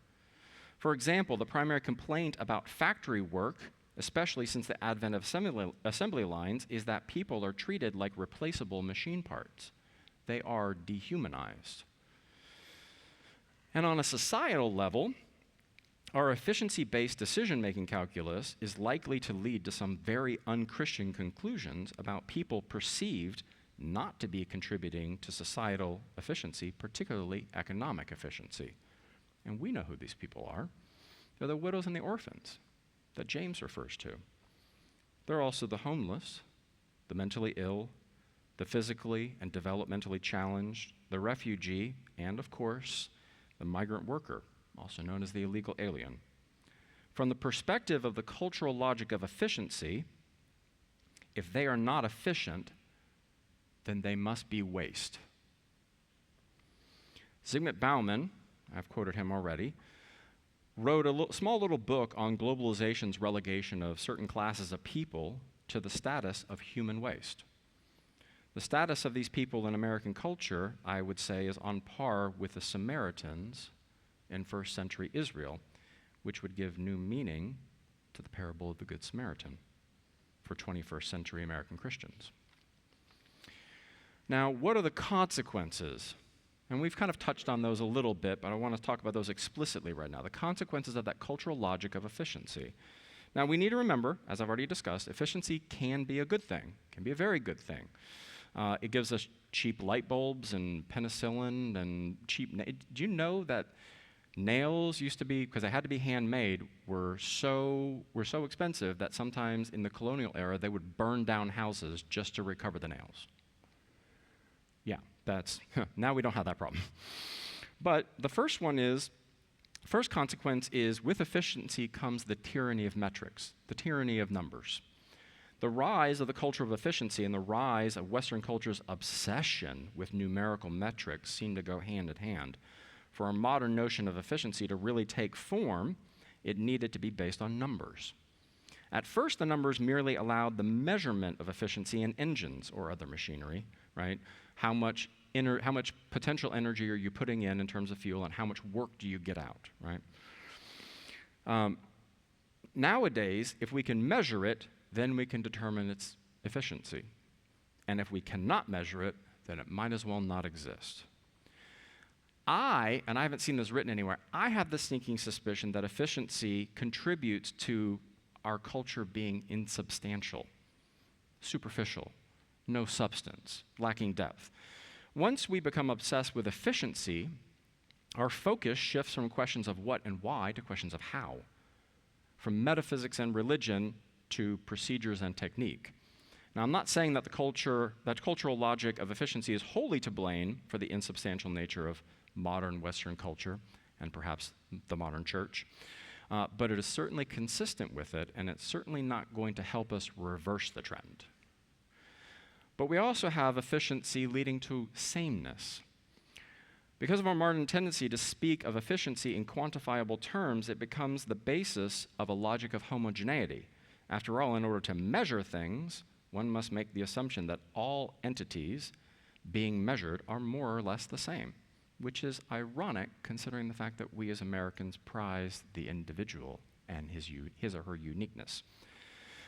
Speaker 2: For example, the primary complaint about factory work, especially since the advent of assembly lines, is that people are treated like replaceable machine parts. They are dehumanized. And on a societal level, our efficiency-based decision-making calculus is likely to lead to some very unchristian conclusions about people perceived not to be contributing to societal efficiency, particularly economic efficiency. And we know who these people are. They're the widows and the orphans that James refers to. They're also the homeless, the mentally ill, the physically and developmentally challenged, the refugee, and of course, the migrant worker, also known as the illegal alien. From the perspective of the cultural logic of efficiency, if they are not efficient, then they must be waste. Zygmunt Bauman, I've quoted him already, wrote a small little book on globalization's relegation of certain classes of people to the status of human waste. The status of these people in American culture, I would say, is on par with the Samaritans in first century Israel, which would give new meaning to the parable of the Good Samaritan for 21st century American Christians. Now, what are the consequences? And we've kind of touched on those a little bit, but I want to talk about those explicitly right now. The consequences of that cultural logic of efficiency. Now, we need to remember, as I've already discussed, efficiency can be a good thing, can be a very good thing. It gives us cheap light bulbs and penicillin and cheap do you know that nails used to be, because they had to be handmade, were so expensive that sometimes in the colonial era they would burn down houses just to recover the nails. Yeah, now we don't have that problem. But the first consequence is with efficiency comes the tyranny of metrics, the tyranny of numbers. The rise of the culture of efficiency and the rise of Western culture's obsession with numerical metrics seem to go hand in hand. For our modern notion of efficiency to really take form, it needed to be based on numbers. At first, the numbers merely allowed the measurement of efficiency in engines or other machinery, right? How much potential energy are you putting in terms of fuel, and how much work do you get out, right? Nowadays, if we can measure it, then we can determine its efficiency. And if we cannot measure it, then it might as well not exist. And I haven't seen this written anywhere, I have the sneaking suspicion that efficiency contributes to our culture being insubstantial, superficial, no substance, lacking depth. Once we become obsessed with efficiency, our focus shifts from questions of what and why to questions of how, from metaphysics and religion to procedures and technique. Now, I'm not saying that that cultural logic of efficiency is wholly to blame for the insubstantial nature of modern Western culture and perhaps the modern church, but it is certainly consistent with it, and it's certainly not going to help us reverse the trend. But we also have efficiency leading to sameness. Because of our modern tendency to speak of efficiency in quantifiable terms, it becomes the basis of a logic of homogeneity. After all, in order to measure things, one must make the assumption that all entities being measured are more or less the same, which is ironic considering the fact that we as Americans prize the individual and his or her uniqueness.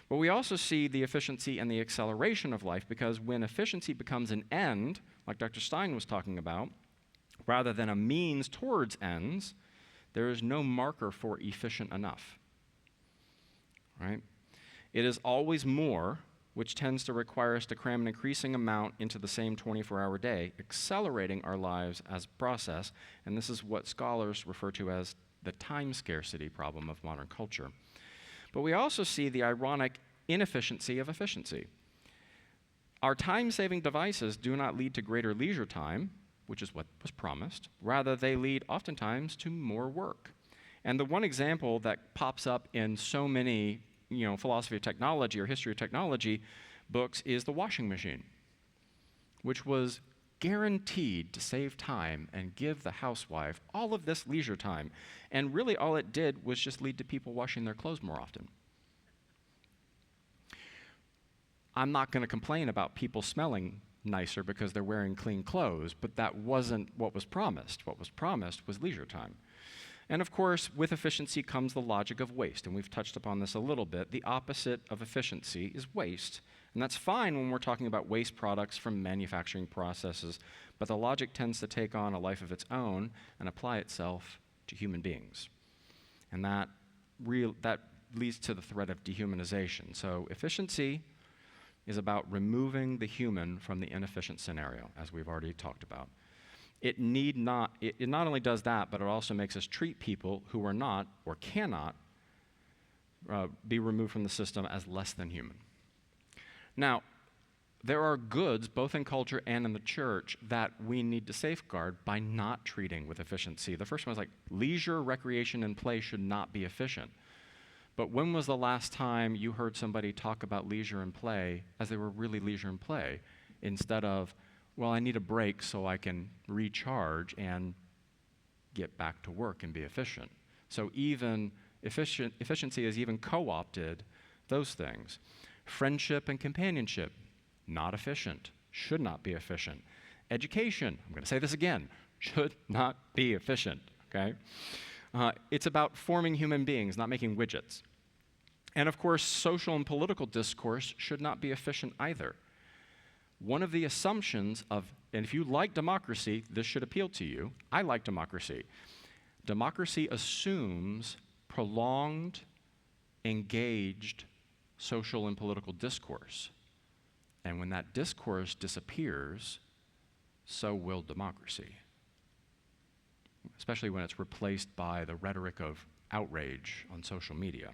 Speaker 2: But we also see the efficiency and the acceleration of life, because when efficiency becomes an end, like Dr. Stein was talking about, rather than a means towards ends, there is no marker for efficient enough, right? It is always more, which tends to require us to cram an increasing amount into the same 24-hour day, accelerating our lives as a process, and this is what scholars refer to as the time scarcity problem of modern culture. But we also see the ironic inefficiency of efficiency. Our time-saving devices do not lead to greater leisure time, which is what was promised. Rather, they lead oftentimes to more work. And the one example that pops up in so many philosophy of technology or history of technology books is the washing machine, which was guaranteed to save time and give the housewife all of this leisure time. And really all it did was just lead to people washing their clothes more often. I'm not going to complain about people smelling nicer because they're wearing clean clothes, but that wasn't what was promised. What was promised was leisure time. And of course, with efficiency comes the logic of waste, and we've touched upon this a little bit. The opposite of efficiency is waste, and that's fine when we're talking about waste products from manufacturing processes, but the logic tends to take on a life of its own and apply itself to human beings. And that leads to the threat of dehumanization. So efficiency is about removing the human from the inefficient scenario, as we've already talked about. It not only does that, but it also makes us treat people who are not or cannot be removed from the system as less than human. Now, there are goods, both in culture and in the church, that we need to safeguard by not treating with efficiency. The first one is like leisure, recreation, and play should not be efficient. But when was the last time you heard somebody talk about leisure and play as they were really leisure and play, instead of, well, I need a break so I can recharge and get back to work and be efficient? So even efficiency has even co-opted those things. Friendship and companionship, not efficient, should not be efficient. Education, I'm going to say this again, should not be efficient, okay? It's about forming human beings, not making widgets. And of course, social and political discourse should not be efficient either. One of the assumptions of, and if you like democracy, this should appeal to you. I like democracy. Democracy assumes prolonged, engaged social and political discourse. And when that discourse disappears, so will democracy, especially when it's replaced by the rhetoric of outrage on social media.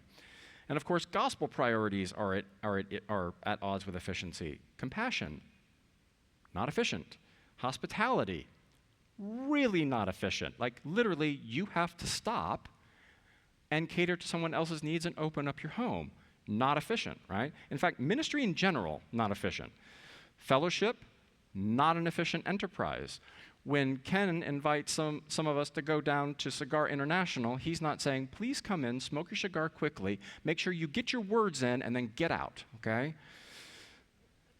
Speaker 2: And of course, gospel priorities are at odds with efficiency. Compassion, not efficient. Hospitality, really not efficient. Like literally, you have to stop and cater to someone else's needs and open up your home. Not efficient, right? In fact, ministry in general, not efficient. Fellowship, not an efficient enterprise. When Ken invites some of us to go down to Cigar International, he's not saying, please come in, smoke your cigar quickly, make sure you get your words in, and then get out, okay?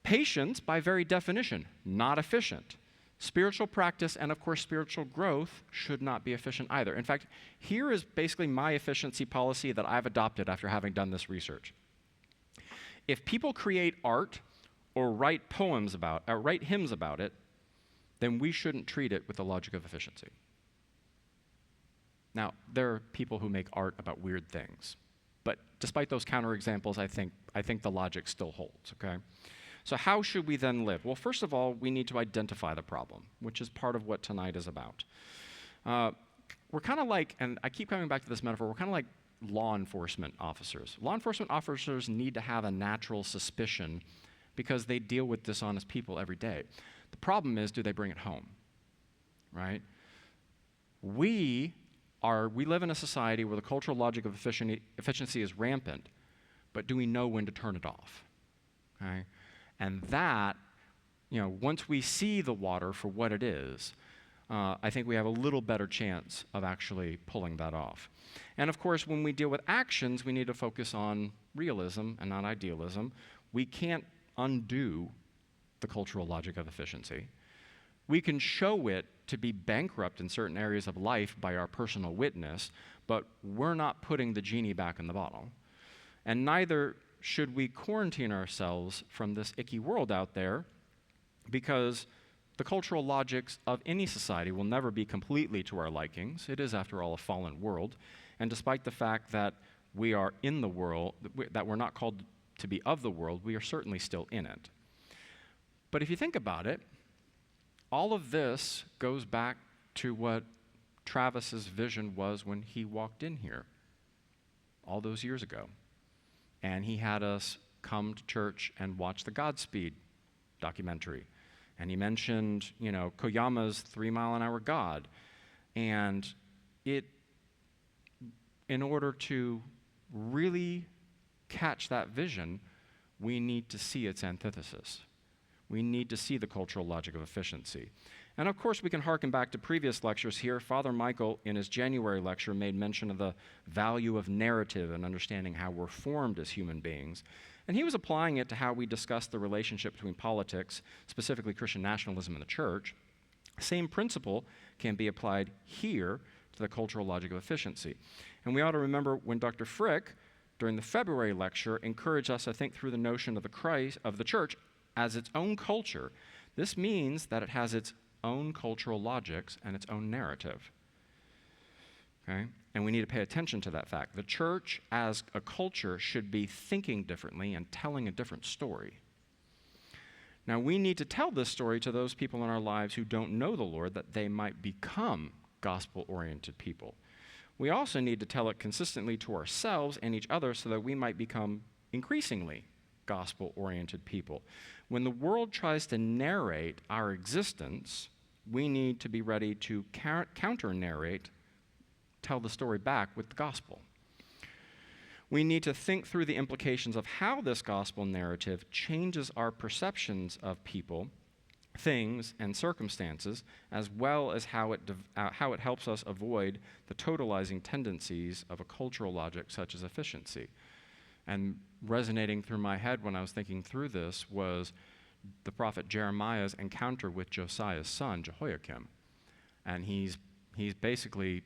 Speaker 2: Patience, by very definition, not efficient. Spiritual practice and, of course, spiritual growth should not be efficient either. In fact, here is basically my efficiency policy that I've adopted after having done this research. If people create art or write poems about, or write hymns about it, then we shouldn't treat it with the logic of efficiency. Now, there are people who make art about weird things, but despite those counterexamples, I think the logic still holds, okay? So how should we then live? Well, first of all, we need to identify the problem, which is part of what tonight is about. We're kind of like, and I keep coming back to this metaphor, we're kind of like law enforcement officers. Law enforcement officers need to have a natural suspicion because they deal with dishonest people every day. The problem is, do they bring it home, right? We live in a society where the cultural logic of efficiency is rampant, but do we know when to turn it off, okay? And that, once we see the water for what it is, I think we have a little better chance of actually pulling that off. And of course, when we deal with actions, we need to focus on realism and not idealism. We can't undo the cultural logic of efficiency. We can show it to be bankrupt in certain areas of life by our personal witness, but we're not putting the genie back in the bottle. And neither should we quarantine ourselves from this icky world out there, because the cultural logics of any society will never be completely to our likings. It is, after all, a fallen world. And despite the fact that we are in the world, that we're not called to be of the world, we are certainly still in it. But if you think about it, all of this goes back to what Travis's vision was when he walked in here all those years ago. And he had us come to church and watch the Godspeed documentary. And he mentioned, Koyama's 3 Mile an Hour God. And in order to really catch that vision, we need to see its antithesis. We need to see the cultural logic of efficiency. And of course, we can hearken back to previous lectures here. Father Michael, in his January lecture, made mention of the value of narrative and understanding how we're formed as human beings. And he was applying it to how we discuss the relationship between politics, specifically Christian nationalism and the church. Same principle can be applied here to the cultural logic of efficiency. And we ought to remember when Dr. Frick, during the February lecture, encouraged us to think through the notion of the church as its own culture. This means that it has its own cultural logics and its own narrative. Okay? And we need to pay attention to that fact. The church as a culture should be thinking differently and telling a different story. Now, we need to tell this story to those people in our lives who don't know the Lord, that they might become gospel-oriented people. We also need to tell it consistently to ourselves and each other so that we might become increasingly gospel-oriented people. When the world tries to narrate our existence, we need to be ready to counter-narrate, tell the story back with the gospel. We need to think through the implications of how this gospel narrative changes our perceptions of people, things, and circumstances, as well as how it helps us avoid the totalizing tendencies of a cultural logic such as efficiency. And resonating through my head when I was thinking through this was the prophet Jeremiah's encounter with Josiah's son, Jehoiakim. And he's basically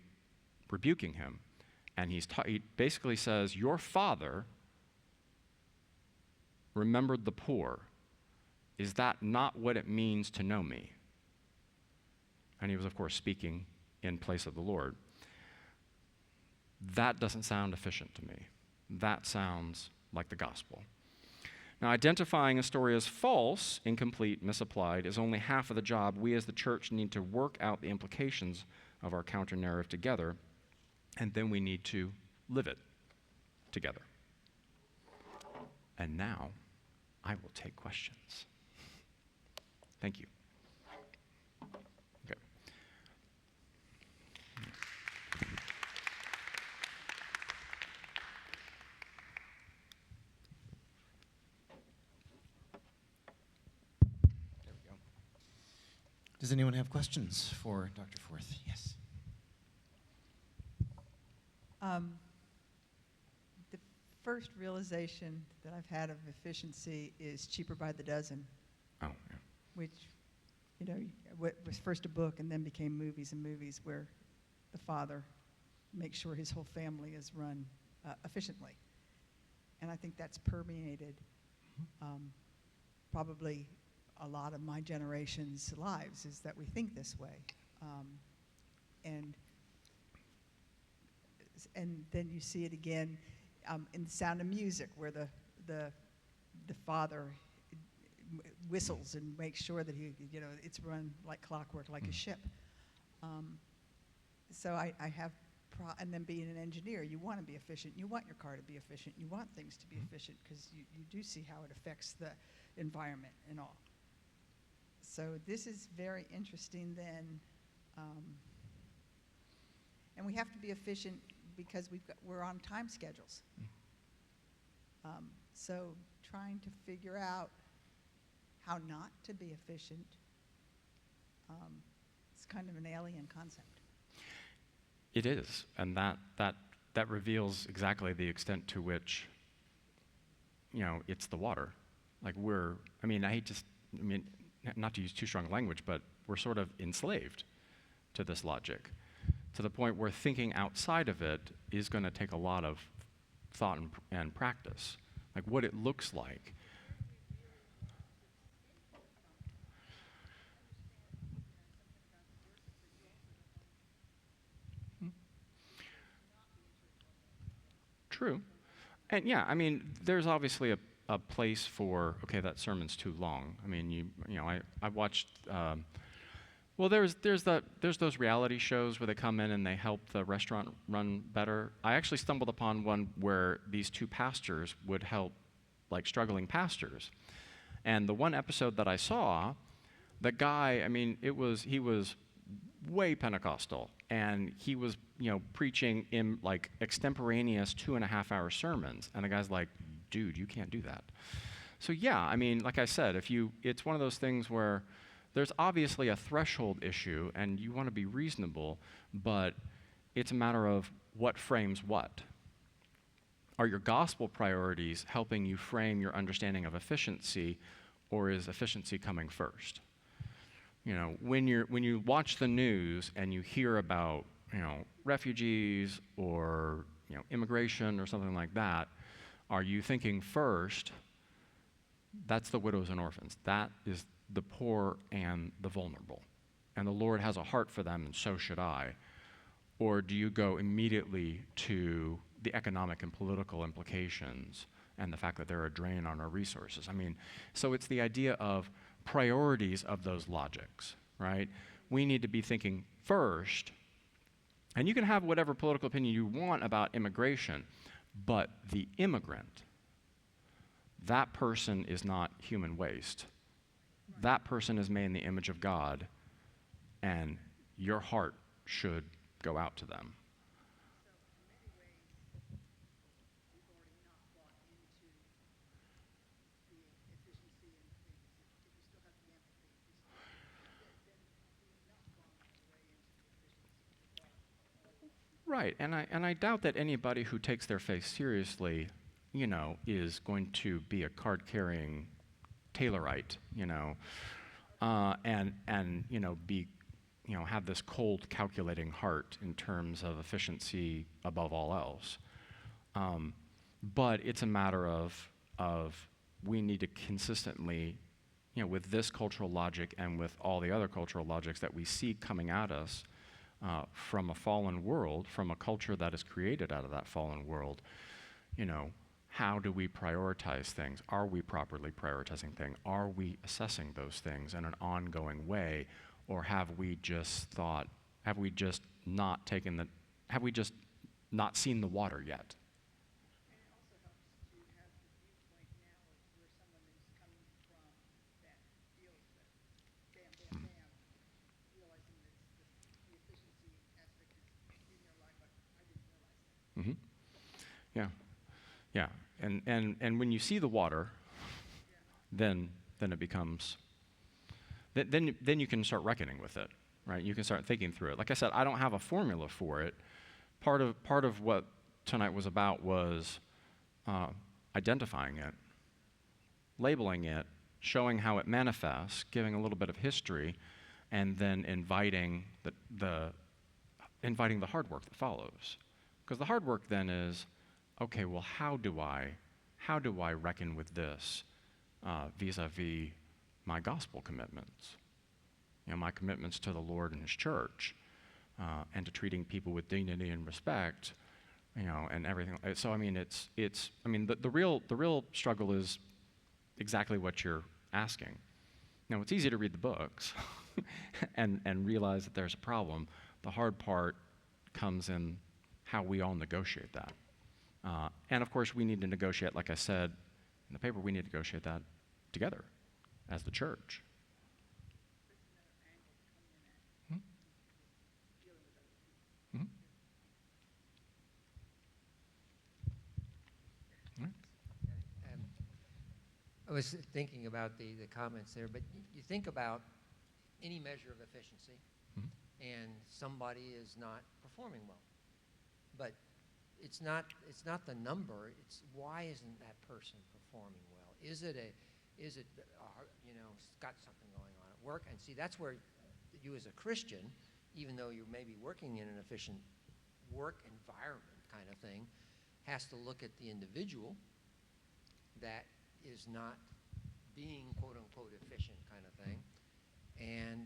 Speaker 2: rebuking him. And he basically says, your father remembered the poor. Is that not what it means to know me? And he was, of course, speaking in place of the Lord. That doesn't sound efficient to me. That sounds like the gospel. Now, identifying a story as false, incomplete, misapplied is only half of the job. We as the church need to work out the implications of our counter-narrative together, and then we need to live it together. And now, I will take questions. Thank you. Okay.
Speaker 1: There we go. Does anyone have questions for Dr. Forth? Yes.
Speaker 3: The first realization that I've had of efficiency is Cheaper by the Dozen,
Speaker 2: Oh, yeah.
Speaker 3: which, was first a book and then became movies and movies where the father makes sure his whole family is run efficiently. And I think that's permeated probably a lot of my generation's lives, is that we think this way. And then you see it again in The Sound of Music, where the father whistles and makes sure that it's run like clockwork, like a ship. So I have, and then being an engineer, you want to be efficient. You want your car to be efficient. You want things to be efficient because you do see how it affects the environment and all. So this is very interesting then. And we have to be efficient because we're on time schedules. So trying to figure out how not to be efficient, it's kind of an alien concept.
Speaker 2: It is, and that reveals exactly the extent to which, it's the water. Like not to use too strong language, but we're sort of enslaved to this logic, to the point where thinking outside of it is going to take a lot of thought and practice, like what it looks like. True. And yeah, there's obviously a place for, okay, that sermon's too long. I watched, there's those reality shows where they come in and they help the restaurant run better. I actually stumbled upon one where these two pastors would help like struggling pastors. And the one episode that I saw, the guy, he was way Pentecostal, and he was, preaching in like extemporaneous 2.5-hour sermons. And the guy's like, dude, you can't do that. So yeah, like I said, it's one of those things where there's obviously a threshold issue and you want to be reasonable, but it's a matter of what frames what. Are your gospel priorities helping you frame your understanding of efficiency, or is efficiency coming first? When you watch the news and you hear about, refugees or, immigration or something like that, are you thinking first, that's the widows and orphans, that is the poor and the vulnerable, and the Lord has a heart for them, and so should I? Or do you go immediately to the economic and political implications and the fact that they're a drain on our resources? So it's the idea of priorities of those logics, right? We need to be thinking first, and you can have whatever political opinion you want about immigration, but the immigrant, that person is not human waste. That person is made in the image of God, and your heart should go out to them. Right, and I doubt that anybody who takes their faith seriously, is going to be a card-carrying Taylorite, and be, have this cold, calculating heart in terms of efficiency above all else. But it's a matter of we need to consistently, with this cultural logic and with all the other cultural logics that we see coming at us from a fallen world, from a culture that is created out of that fallen world, how do we prioritize things? Are we properly prioritizing things? Are we assessing those things in an ongoing way? Or have we just not seen the water yet?
Speaker 3: And it also helps to have the viewpoint now of where someone is coming from that feels that bam, bam, bam, realizing that the efficiency aspect is in their life, but I didn't realize that.
Speaker 2: Mm-hmm. Yeah, yeah, and when you see the water, then it becomes. Then you can start reckoning with it, right? You can start thinking through it. Like I said, I don't have a formula for it. Part of what tonight was about was identifying it, labeling it, showing how it manifests, giving a little bit of history, and then inviting the hard work that follows. Because the hard work then is, okay, well, how do I reckon with this vis-a-vis my gospel commitments? My commitments to the Lord and His church, and to treating people with dignity and respect, and everything. So I mean, the real struggle is exactly what you're asking. Now, it's easy to read the books and realize that there's a problem. The hard part comes in how we all negotiate that. And of course, we need to negotiate, like I said in the paper, we need to negotiate that together as the church. Mm-hmm.
Speaker 4: I was thinking about the comments there, but you think about any measure of efficiency, and somebody is not performing well. But it's not the number. It's why isn't that person performing well? Is it got something going on at work? And see, that's where you as a Christian, even though you may be working in an efficient work environment kind of thing, has to look at the individual that is not being quote unquote efficient kind of thing, and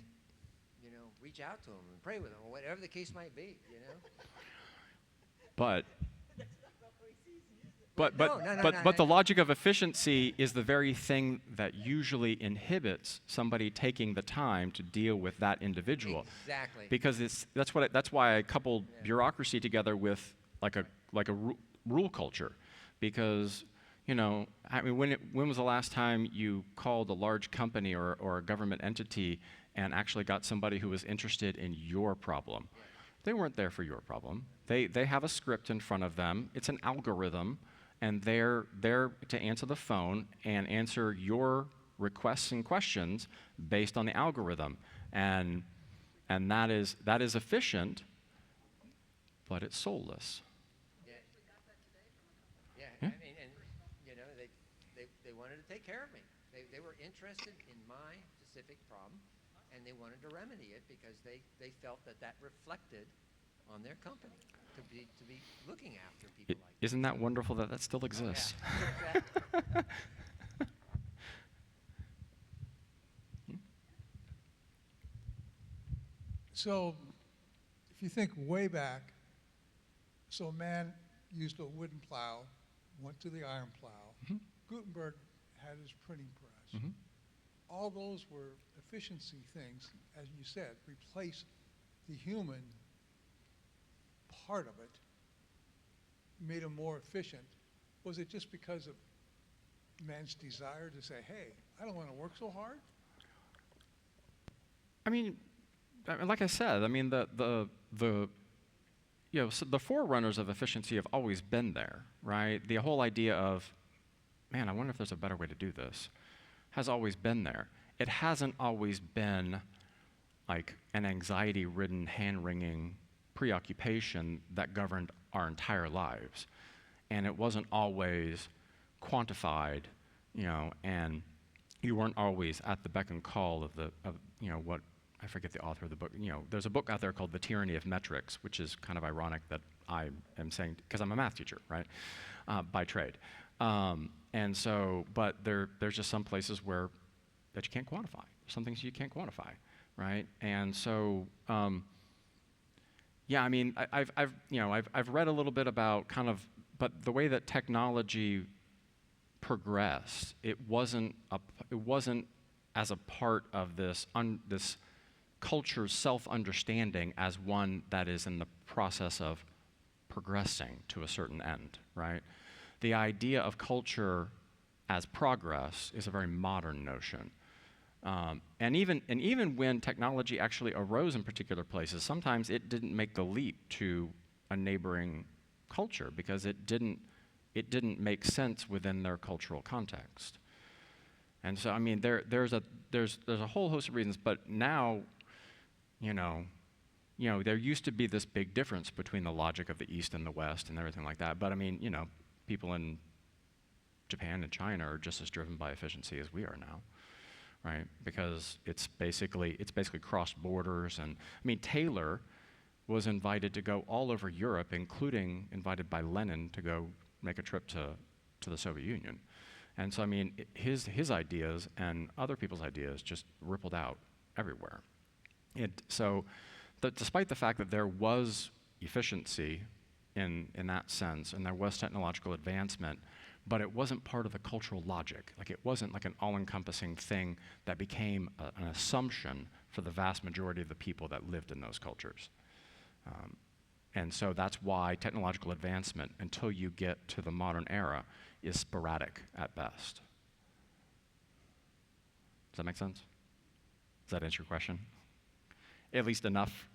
Speaker 4: reach out to them and pray with them, or whatever the case might be.
Speaker 2: But
Speaker 4: No.
Speaker 2: the logic of efficiency is the very thing that usually inhibits somebody taking the time to deal with that individual.
Speaker 4: Exactly.
Speaker 2: Because that's why I coupled bureaucracy together with like a rule culture, because when was the last time you called a large company or a government entity and actually got somebody who was interested in your problem? They weren't there for your problem. They have a script in front of them. It's an algorithm, and they're there to answer the phone and answer your requests and questions based on the algorithm. And that is efficient, but it's soulless.
Speaker 4: Yeah. I mean, they wanted to take care of me. They were interested in my specific problem, and they wanted to remedy it because they felt that reflected on their company to be looking after people like that.
Speaker 2: Isn't that wonderful that still exists?
Speaker 4: Oh, yeah. Exactly.
Speaker 5: So, if you think way back, so man used a wooden plow, went to the iron plow.
Speaker 2: Mm-hmm.
Speaker 5: Gutenberg had his printing press.
Speaker 2: Mm-hmm.
Speaker 5: All those were efficiency things, as you said, replaced the human part of it, made them more efficient. Was it just because of man's desire to say, hey, I don't want to work so hard?
Speaker 2: I mean, like I said, the so the forerunners of efficiency have always been there, right? The whole idea of, man, I wonder if there's a better way to do this, has always been there. It hasn't always been like an anxiety-ridden, hand-wringing preoccupation that governed our entire lives. And it wasn't always quantified, and you weren't always at the beck and call of what, I forget the author of the book. There's a book out there called The Tyranny of Metrics, which is kind of ironic that I am saying, because I'm a math teacher, right, by trade. And so, but there's just some places where that you can't quantify. Some things you can't quantify, right? And so, yeah, I mean, I've read a little bit about kind of, but the way that technology progressed, it wasn't as a part of this culture's self-understanding as one that is in the process of progressing to a certain end, right? The idea of culture as progress is a very modern notion. And even when technology actually arose in particular places, sometimes it didn't make the leap to a neighboring culture because it didn't make sense within their cultural context. And so, I mean, there's a whole host of reasons, but now, there used to be this big difference between the logic of the East and the West and everything like that. But I mean, people in Japan and China are just as driven by efficiency as we are now, right? Because it's basically crossed borders. And I mean, Taylor was invited to go all over Europe, including invited by Lenin to go make a trip to the Soviet Union. And so, I mean, his ideas and other people's ideas just rippled out everywhere. Despite the fact that there was efficiency in that sense, and there was technological advancement, but it wasn't part of the cultural logic. Like, it wasn't like an all-encompassing thing that became an assumption for the vast majority of the people that lived in those cultures. And so that's why technological advancement, until you get to the modern era, is sporadic at best. Does that make sense? Does that answer your question? At least enough?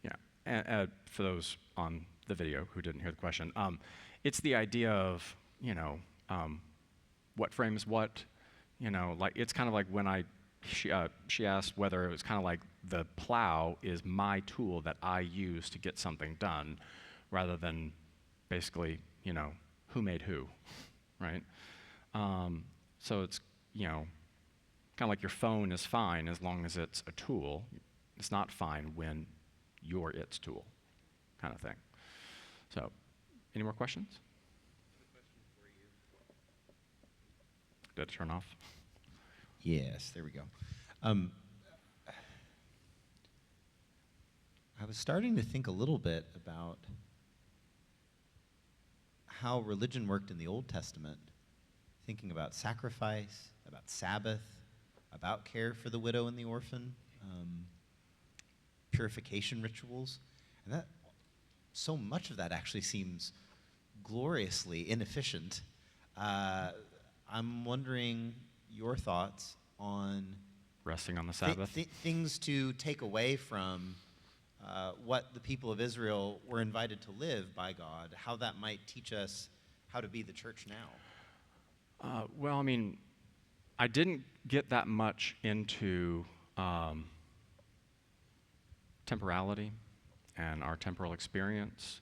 Speaker 2: Yeah, and for those on the video who didn't hear the question, it's the idea of, what frames what, like, it's kind of like when she asked whether it was kind of like the plow is my tool that I use to get something done, rather than basically, who made who, right? So it's, kind of like your phone is fine as long as it's a tool. It's not fine when you're its tool, kind of thing. So, any more questions? Did it turn off?
Speaker 1: Yes, there we go. I was starting to think a little bit about how religion worked in the Old Testament, thinking about sacrifice, about Sabbath, about care for the widow and the orphan, purification rituals, and that so much of that actually seems gloriously inefficient. I'm wondering your thoughts on
Speaker 2: Resting on the Sabbath?
Speaker 1: things to take away from what the people of Israel were invited to live by God, how that might teach us how to be the church now.
Speaker 2: Well, I mean, I didn't get that much into temporality and our temporal experience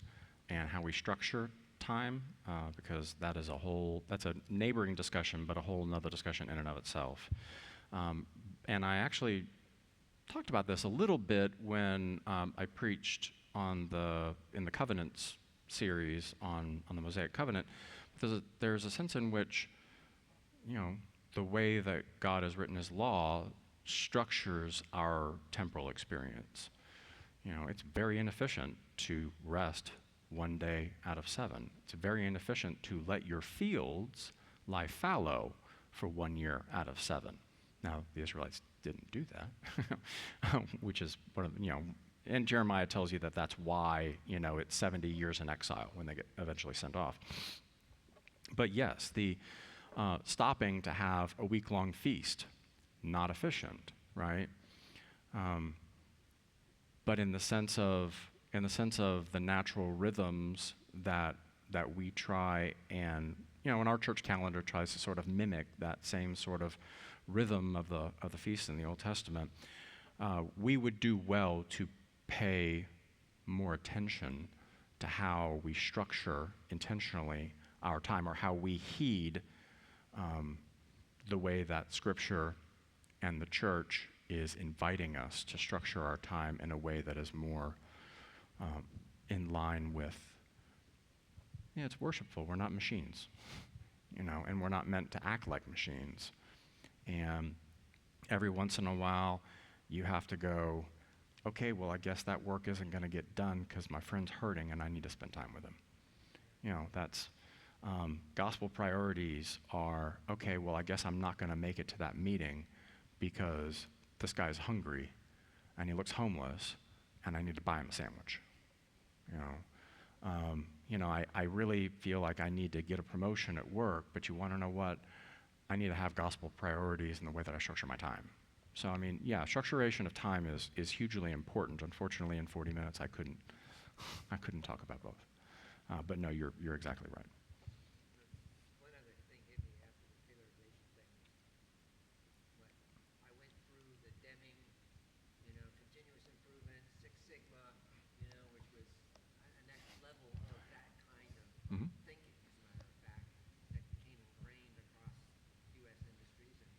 Speaker 2: and how we structure time, because that's a neighboring discussion, but a whole nother discussion in and of itself. And I actually talked about this a little bit when I preached in the Covenants series on the Mosaic Covenant. There's a sense in which, the way that God has written His law structures our temporal experience. It's very inefficient to rest one day out of 7. It's very inefficient to let your fields lie fallow for 1 year out of 7. Now, the Israelites didn't do that, which is one of, and Jeremiah tells you that that's why, it's 70 years in exile when they get eventually sent off. But yes, the stopping to have a week-long feast, not efficient, right? But in the sense of the natural rhythms that we try and, and our church calendar tries to sort of mimic that same sort of rhythm of the feasts in the Old Testament, we would do well to pay more attention to how we structure intentionally our time, or how we heed the way that Scripture and the church is inviting us to structure our time in a way that is more in line with, yeah, it's worshipful. We're not machines, and we're not meant to act like machines. And every once in a while, you have to go, okay, well, I guess that work isn't going to get done because my friend's hurting and I need to spend time with him. That's gospel priorities are, okay, well, I guess I'm not going to make it to that meeting because this guy's hungry and he looks homeless and I need to buy him a sandwich. I really feel like I need to get a promotion at work, but you want to know what? I need to have gospel priorities in the way that I structure my time. So, structuration of time is hugely important. Unfortunately, in 40 minutes, I couldn't talk about both. But no, you're exactly right.
Speaker 4: One other thing hit me after the tailorization thing. I went through the Deming, continuous improvement, Six Sigma, which was a next level of that kind of
Speaker 2: Mm-hmm.
Speaker 4: thinking, as a matter of fact, that became ingrained across U.S. industries. And,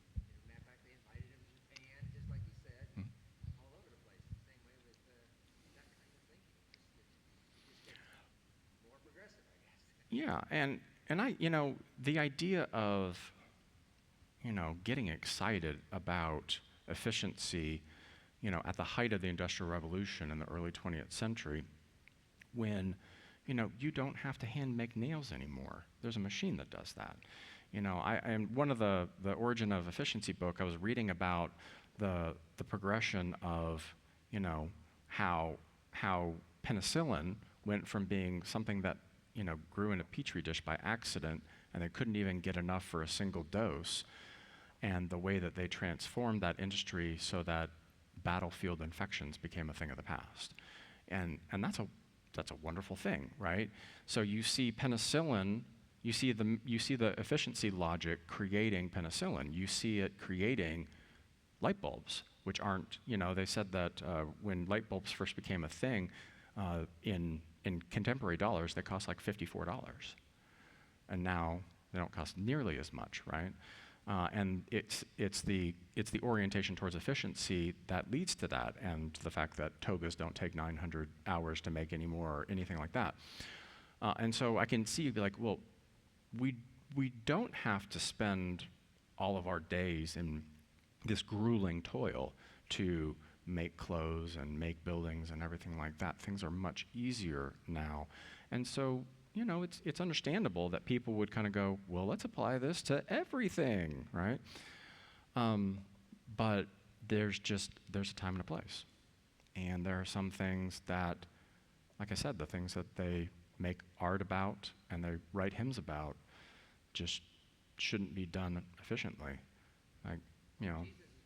Speaker 4: matter of fact, they invited him to Japan, just like you said, all over the place. The same way with that kind of thinking. It just gets more progressive, I guess.
Speaker 2: Yeah, and the idea of, getting excited about efficiency, at the height of the Industrial Revolution in the early 20th century, when, you don't have to hand make nails anymore. There's a machine that does that. In one of the Origin of Efficiency book, I was reading about the progression of, how penicillin went from being something that, grew in a petri dish by accident, and they couldn't even get enough for a single dose, and the way that they transformed that industry so that battlefield infections became a thing of the past. And that's a wonderful thing, right? So you see penicillin, you see the efficiency logic creating penicillin. You see it creating light bulbs, which aren't, they said that when light bulbs first became a thing, in contemporary dollars, they cost like $54. And now they don't cost nearly as much, right? And it's the orientation towards efficiency that leads to that, and the fact that togas don't take 900 hours to make anymore or anything like that. And so I can see, like, well, we don't have to spend all of our days in this grueling toil to make clothes and make buildings and everything like that. Things are much easier now. And so, it's understandable that people would kind of go, well, let's apply this to everything, right? But there's a time and a place. And there are some things that, like I said, the things that they make art about and they write hymns about just shouldn't be done efficiently. Like,
Speaker 4: Jesus is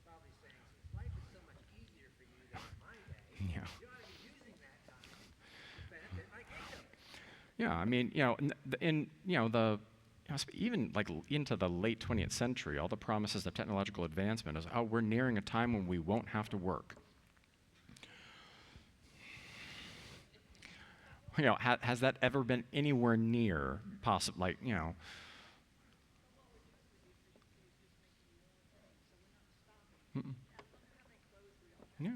Speaker 4: probably saying, since life is so much easier for you than in my day,
Speaker 2: Yeah.
Speaker 4: you ought to be using that time to benefit my kingdom.
Speaker 2: Even like into the late 20th century, all the promises of technological advancement is, we're nearing a time when we won't have to work. Has that ever been anywhere near possible? Like, Mm-mm. Yeah.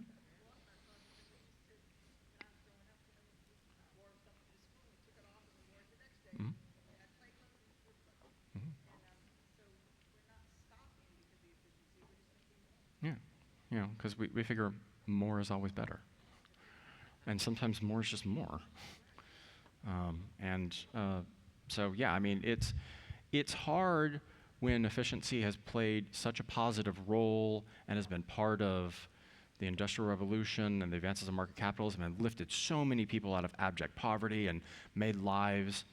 Speaker 2: Mhm. Mhm. Yeah, because we figure more is always better. And sometimes more is just more. It's hard when efficiency has played such a positive role and has been part of the Industrial Revolution and the advances of market capitalism and lifted so many people out of abject poverty and made lives,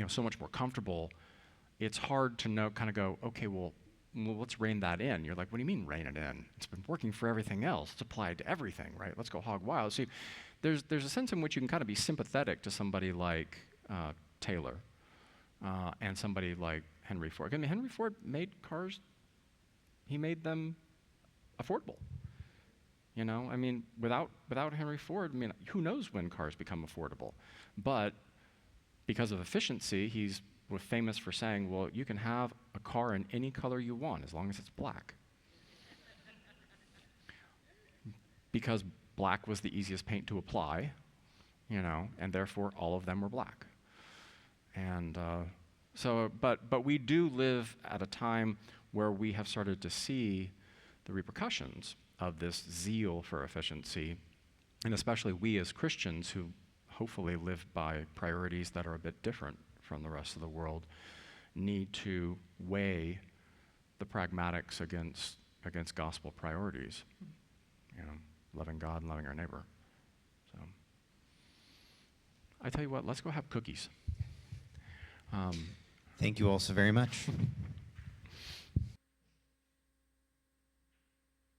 Speaker 2: so much more comfortable. It's hard to kind of go, okay, well, let's rein that in. You're like, what do you mean rein it in? It's been working for everything else. It's applied to everything, right? Let's go hog wild. See, there's a sense in which you can kind of be sympathetic to somebody like Taylor and somebody like Henry Ford. I mean, Henry Ford made cars, he made them affordable. Without Henry Ford, who knows when cars become affordable? But because of efficiency, he's famous for saying, well, you can have a car in any color you want as long as it's black. because black was the easiest paint to apply, and therefore all of them were black. And but we do live at a time where we have started to see the repercussions of this zeal for efficiency, and especially we as Christians who hopefully live by priorities that are a bit different from the rest of the world, need to weigh the pragmatics against gospel priorities, loving God and loving our neighbor. So I tell you what, let's go have cookies.
Speaker 1: Thank you all so very much.